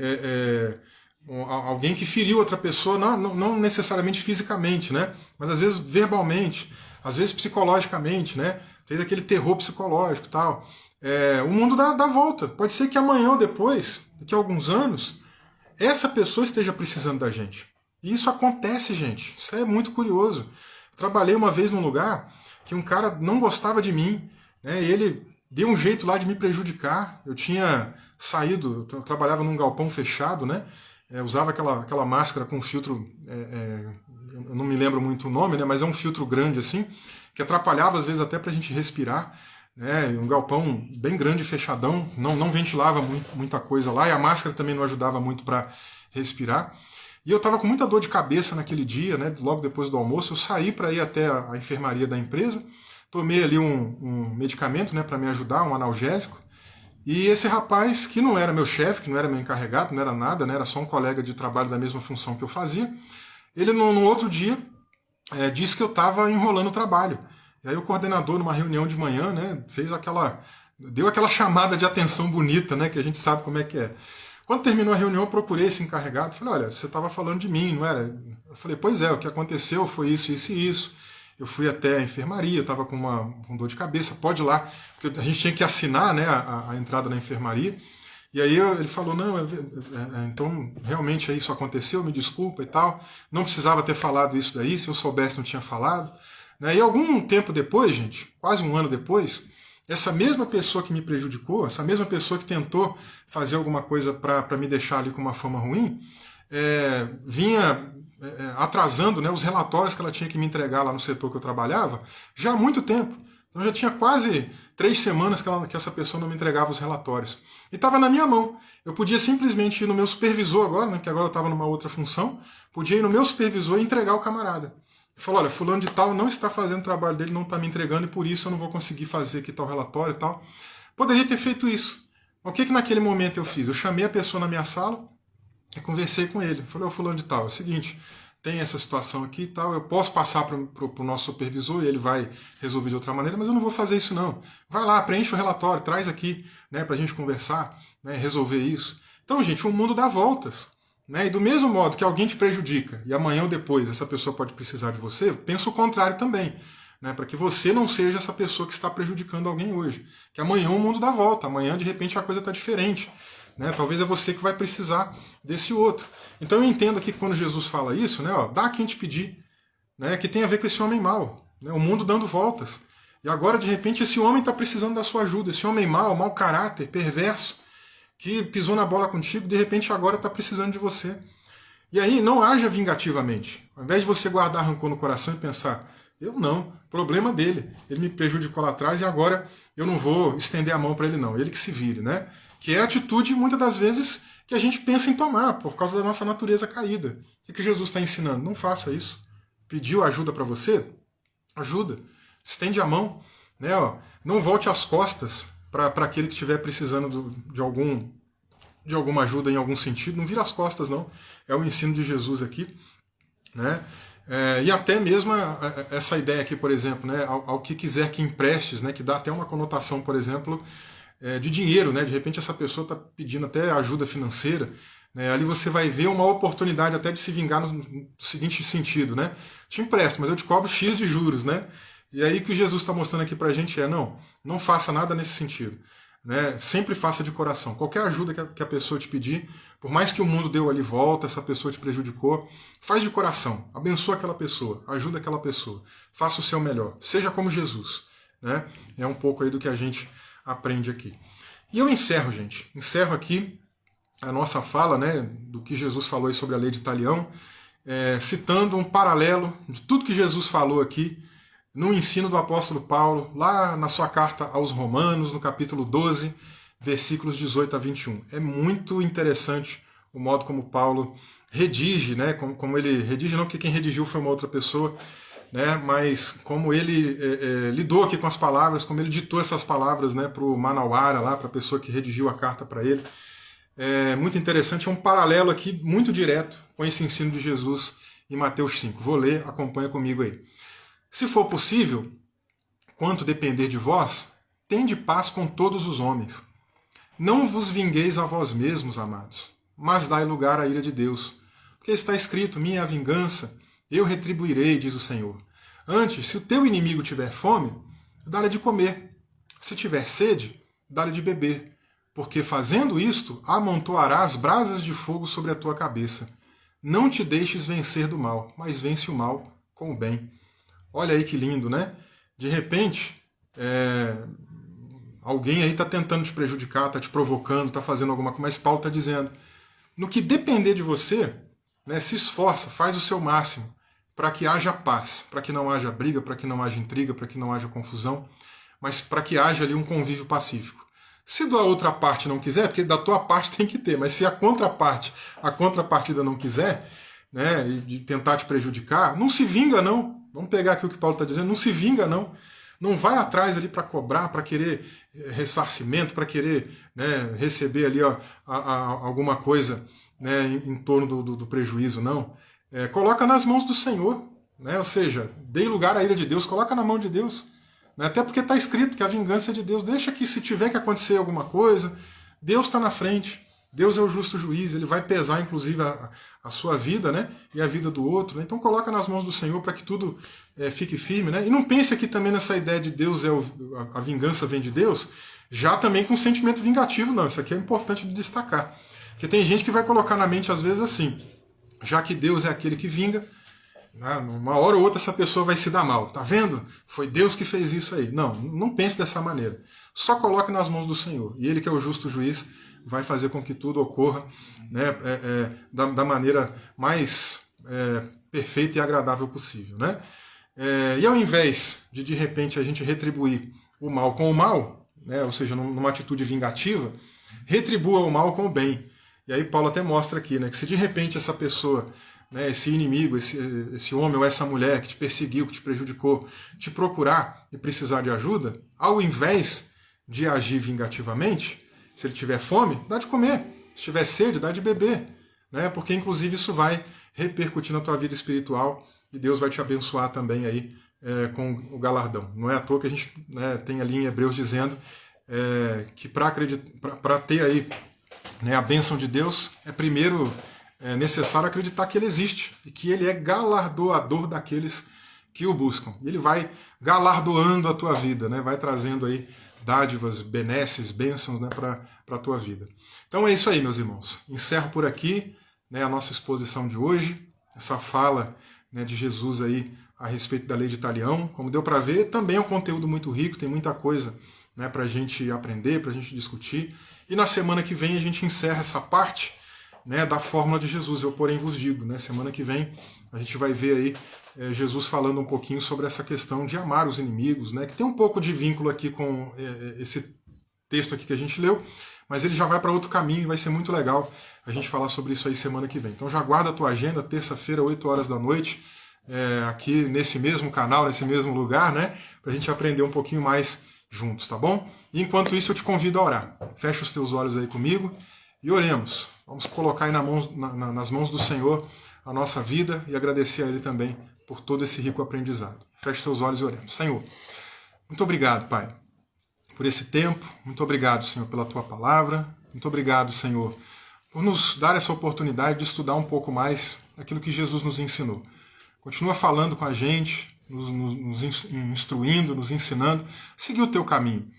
alguém que feriu outra pessoa, não necessariamente fisicamente, né, mas às vezes verbalmente, às vezes psicologicamente, né, fez aquele terror psicológico e tal. O mundo dá volta. Pode ser que amanhã ou depois, daqui a alguns anos, essa pessoa esteja precisando da gente. E isso acontece, gente. Isso é muito curioso. Eu trabalhei uma vez num lugar que um cara não gostava de mim, né? E ele deu um jeito lá de me prejudicar. Eu tinha saído, eu trabalhava num galpão fechado, né? Usava aquela máscara com filtro, eu não me lembro muito o nome, né? Mas é um filtro grande assim, que atrapalhava às vezes até para a gente respirar. Um galpão bem grande, fechadão, não ventilava muita coisa lá, e a máscara também não ajudava muito para respirar. E eu estava com muita dor de cabeça naquele dia, né, logo depois do almoço. Eu saí para ir até a enfermaria da empresa, tomei ali um medicamento, né, para me ajudar, um analgésico. E esse rapaz, que não era meu chefe, que não era meu encarregado, não era nada, né, era só um colega de trabalho da mesma função que eu fazia, ele no outro dia disse que eu estava enrolando o trabalho. E aí o coordenador, numa reunião de manhã, né, deu aquela chamada de atenção bonita, né, que a gente sabe como é que é. Quando terminou a reunião, eu procurei esse encarregado, falei, olha, você estava falando de mim, não era? Eu falei, pois é, o que aconteceu foi isso, isso e isso. Eu fui até a enfermaria, eu estava com dor de cabeça, pode ir lá, porque a gente tinha que assinar, né, a entrada na enfermaria. E aí ele falou, não, então realmente isso aconteceu, me desculpa e tal, não precisava ter falado isso daí, se eu soubesse não tinha falado. E algum tempo depois, gente, quase um ano depois, essa mesma pessoa que me prejudicou, essa mesma pessoa que tentou fazer alguma coisa para me deixar ali com uma fama ruim, vinha atrasando, né, os relatórios que ela tinha que me entregar lá no setor que eu trabalhava já há muito tempo. Então já tinha quase 3 semanas que essa pessoa não me entregava os relatórios. E estava na minha mão. Eu podia simplesmente ir no meu supervisor agora, né, que agora eu estava numa outra função, podia ir no meu supervisor e entregar o camarada. Ele falou, olha, fulano de tal não está fazendo o trabalho dele, não está me entregando e por isso eu não vou conseguir fazer aqui tal relatório e tal. Poderia ter feito isso. O que naquele momento eu fiz? Eu chamei a pessoa na minha sala e conversei com ele. Falei, ô fulano de tal, é o seguinte, tem essa situação aqui e tal, eu posso passar para o nosso supervisor e ele vai resolver de outra maneira, mas eu não vou fazer isso não. Vai lá, preenche o relatório, traz aqui, né, para a gente conversar, né, resolver isso. Então, gente, o mundo dá voltas. E do mesmo modo que alguém te prejudica e amanhã ou depois essa pessoa pode precisar de você, pensa o contrário também, para que você não seja essa pessoa que está prejudicando alguém hoje. Que amanhã o mundo dá volta, amanhã de repente a coisa está diferente. Talvez é você que vai precisar desse outro. Então eu entendo aqui que quando Jesus fala isso, dá quem te pedir, que tem a ver com esse homem mau, o mundo dando voltas. E agora de repente esse homem está precisando da sua ajuda, esse homem mau caráter, perverso, que pisou na bola contigo, de repente agora está precisando de você. E aí não haja vingativamente. Ao invés de você guardar rancor no coração e pensar, eu não, problema dele, ele me prejudicou lá atrás e agora eu não vou estender a mão para ele não, ele que se vire, Que é a atitude, muitas das vezes, que a gente pensa em tomar, por causa da nossa natureza caída. O que Jesus está ensinando? Não faça isso. Pediu ajuda para você? Ajuda. Estende a mão. Não volte as costas para aquele que estiver precisando de alguma ajuda em algum sentido, não vira as costas não, é o ensino de Jesus aqui, e até mesmo essa ideia aqui, por exemplo, ao que quiser que emprestes, que dá até uma conotação, por exemplo, de dinheiro, de repente essa pessoa está pedindo até ajuda financeira, ali você vai ver uma oportunidade até de se vingar no seguinte sentido, te empresto, mas eu te cobro X de juros, E aí o que Jesus está mostrando aqui para a gente não faça nada nesse sentido. Sempre faça de coração. Qualquer ajuda que a pessoa te pedir, por mais que o mundo deu ali volta, essa pessoa te prejudicou, faz de coração. Abençoa aquela pessoa, ajuda aquela pessoa. Faça o seu melhor. Seja como Jesus. É um pouco aí do que a gente aprende aqui. E eu encerro, gente. Encerro aqui a nossa fala, do que Jesus falou aí sobre a lei de Talião, citando um paralelo de tudo que Jesus falou aqui no ensino do apóstolo Paulo, lá na sua carta aos Romanos, no capítulo 12, versículos 18 a 21. É muito interessante o modo como Paulo redige, como ele redige, não porque quem redigiu foi uma outra pessoa, mas como ele lidou aqui com as palavras, como ele ditou essas palavras para o Manauara, lá para a pessoa que redigiu a carta para ele. É muito interessante, é um paralelo aqui muito direto com esse ensino de Jesus em Mateus 5. Vou ler, acompanha comigo aí. Se for possível, quanto depender de vós, tende paz com todos os homens. Não vos vingueis a vós mesmos, amados, mas dai lugar à ira de Deus. Porque está escrito, minha é a vingança, eu retribuirei, diz o Senhor. Antes, se o teu inimigo tiver fome, dá-lhe de comer. Se tiver sede, dá-lhe de beber, porque fazendo isto, amontoarás brasas de fogo sobre a tua cabeça. Não te deixes vencer do mal, mas vence o mal com o bem. Olha aí que lindo, né? De repente, alguém aí está tentando te prejudicar, está te provocando, está fazendo alguma coisa, mas Paulo está dizendo, no que depender de você, né, se esforça, faz o seu máximo para que haja paz, para que não haja briga, para que não haja intriga, para que não haja confusão, mas para que haja ali um convívio pacífico. Se da outra parte não quiser, porque da tua parte tem que ter, mas se a contrapartida não quiser, né, e de tentar te prejudicar, não se vinga não. Vamos pegar aqui o que Paulo está dizendo, não se vinga não. Não vai atrás ali para cobrar, para querer ressarcimento, para querer, né, receber ali alguma coisa, né, em torno do prejuízo, não. Coloca nas mãos do Senhor, né, ou seja, dê lugar à ira de Deus, coloca na mão de Deus. Né, até porque está escrito que a vingança é de Deus. Deixa que se tiver que acontecer alguma coisa, Deus está na frente. Deus é o justo juiz, ele vai pesar inclusive a sua vida, né, e a vida do outro. Né? Então coloca nas mãos do Senhor para que tudo fique firme. Né? E não pense aqui também nessa ideia de Deus, a vingança vem de Deus, já também com sentimento vingativo, não. Isso aqui é importante de destacar. Porque tem gente que vai colocar na mente às vezes assim, já que Deus é aquele que vinga, né, uma hora ou outra essa pessoa vai se dar mal. Tá vendo? Foi Deus que fez isso aí. Não, não pense dessa maneira. Só coloque nas mãos do Senhor. E ele que é o justo juiz, vai fazer com que tudo ocorra, né, da maneira mais perfeita e agradável possível. Né? E ao invés de repente a gente retribuir o mal com o mal, né, ou seja, numa atitude vingativa, retribua o mal com o bem. E aí Paulo até mostra aqui, né, que se de repente essa pessoa, né, esse inimigo, esse homem ou essa mulher que te perseguiu, que te prejudicou, te procurar e precisar de ajuda, ao invés de agir vingativamente, se ele tiver fome, dá de comer. Se tiver sede, dá de beber. Né? Porque, inclusive, isso vai repercutir na tua vida espiritual e Deus vai te abençoar também aí com o galardão. Não é à toa que a gente, né, tem ali em Hebreus dizendo que para ter aí, né, a bênção de Deus, é primeiro necessário acreditar que Ele existe e que Ele é galardoador daqueles que o buscam. E Ele vai galardoando a tua vida, né? Vai trazendo aí dádivas, benesses, bênçãos, né, para a tua vida. Então é isso aí, meus irmãos. Encerro por aqui, né, a nossa exposição de hoje, essa fala, né, de Jesus aí a respeito da lei de Talião. Como deu para ver, também é um conteúdo muito rico, tem muita coisa, né, para a gente aprender, para a gente discutir. E na semana que vem a gente encerra essa parte, né, da fórmula de Jesus, eu porém vos digo. Né? Semana que vem a gente vai ver aí Jesus falando um pouquinho sobre essa questão de amar os inimigos, né, que tem um pouco de vínculo aqui com esse texto aqui que a gente leu, mas ele já vai para outro caminho e vai ser muito legal a gente falar sobre isso aí semana que vem. Então já guarda a tua agenda, terça-feira, 8 horas da noite, aqui nesse mesmo canal, nesse mesmo lugar, né, para a gente aprender um pouquinho mais juntos, tá bom? E enquanto isso eu te convido a orar. Fecha os teus olhos aí comigo e oremos. Vamos colocar aí nas mãos do Senhor a nossa vida e agradecer a Ele também por todo esse rico aprendizado. Feche seus olhos e oremos. Senhor, muito obrigado, Pai, por esse tempo. Muito obrigado, Senhor, pela Tua palavra. Muito obrigado, Senhor, por nos dar essa oportunidade de estudar um pouco mais aquilo que Jesus nos ensinou. Continua falando com a gente, nos instruindo, nos ensinando. Seguir o Teu caminho.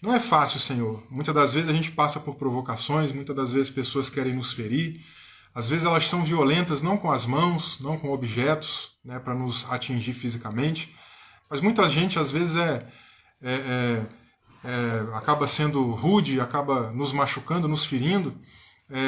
Não é fácil, Senhor. Muitas das vezes a gente passa por provocações, muitas das vezes pessoas querem nos ferir. Às vezes elas são violentas não com as mãos, não com objetos, né, para nos atingir fisicamente, mas muita gente às vezes acaba sendo rude, acaba nos machucando, nos ferindo,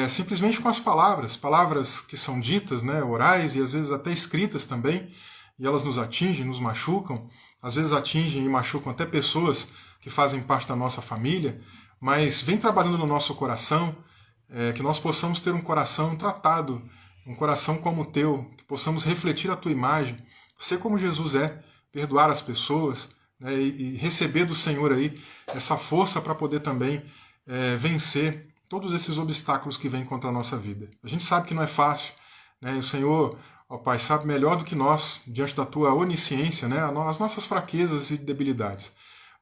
simplesmente com as palavras que são ditas, né, orais e às vezes até escritas também, e elas nos atingem, nos machucam, às vezes atingem e machucam até pessoas que fazem parte da nossa família, mas vem trabalhando no nosso coração, que nós possamos ter um coração tratado, um coração como o teu, que possamos refletir a tua imagem, ser como Jesus é, perdoar as pessoas, né, e receber do Senhor aí essa força para poder também vencer todos esses obstáculos que vêm contra a nossa vida. A gente sabe que não é fácil, né, e o Senhor, ó Pai, sabe melhor do que nós, diante da tua onisciência, né, as nossas fraquezas e debilidades.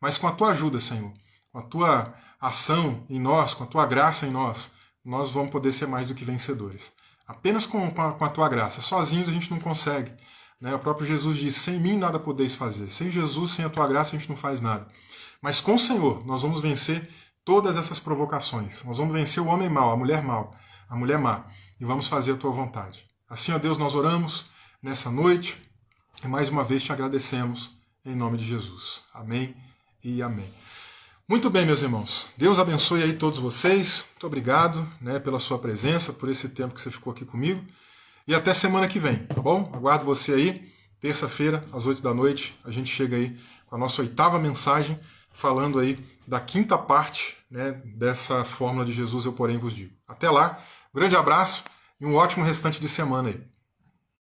Mas com a tua ajuda, Senhor, com a tua ação em nós, com a tua graça em nós, nós vamos poder ser mais do que vencedores. Apenas com a tua graça. Sozinhos a gente não consegue. Né? O próprio Jesus disse, sem mim nada podeis fazer. Sem Jesus, sem a tua graça, a gente não faz nada. Mas com o Senhor, nós vamos vencer todas essas provocações. Nós vamos vencer o homem mau, a mulher má, e vamos fazer a tua vontade. Assim, ó Deus, nós oramos nessa noite e mais uma vez te agradecemos em nome de Jesus. Amém e amém. Muito bem, meus irmãos. Deus abençoe aí todos vocês. Muito obrigado, né, pela sua presença, por esse tempo que você ficou aqui comigo. E até semana que vem, tá bom? Aguardo você aí. Terça-feira, às 8 da noite, a gente chega aí com a nossa 8ª mensagem, falando aí da 5ª parte, né, dessa fórmula de Jesus, eu porém vos digo. Até lá, um grande abraço e um ótimo restante de semana aí.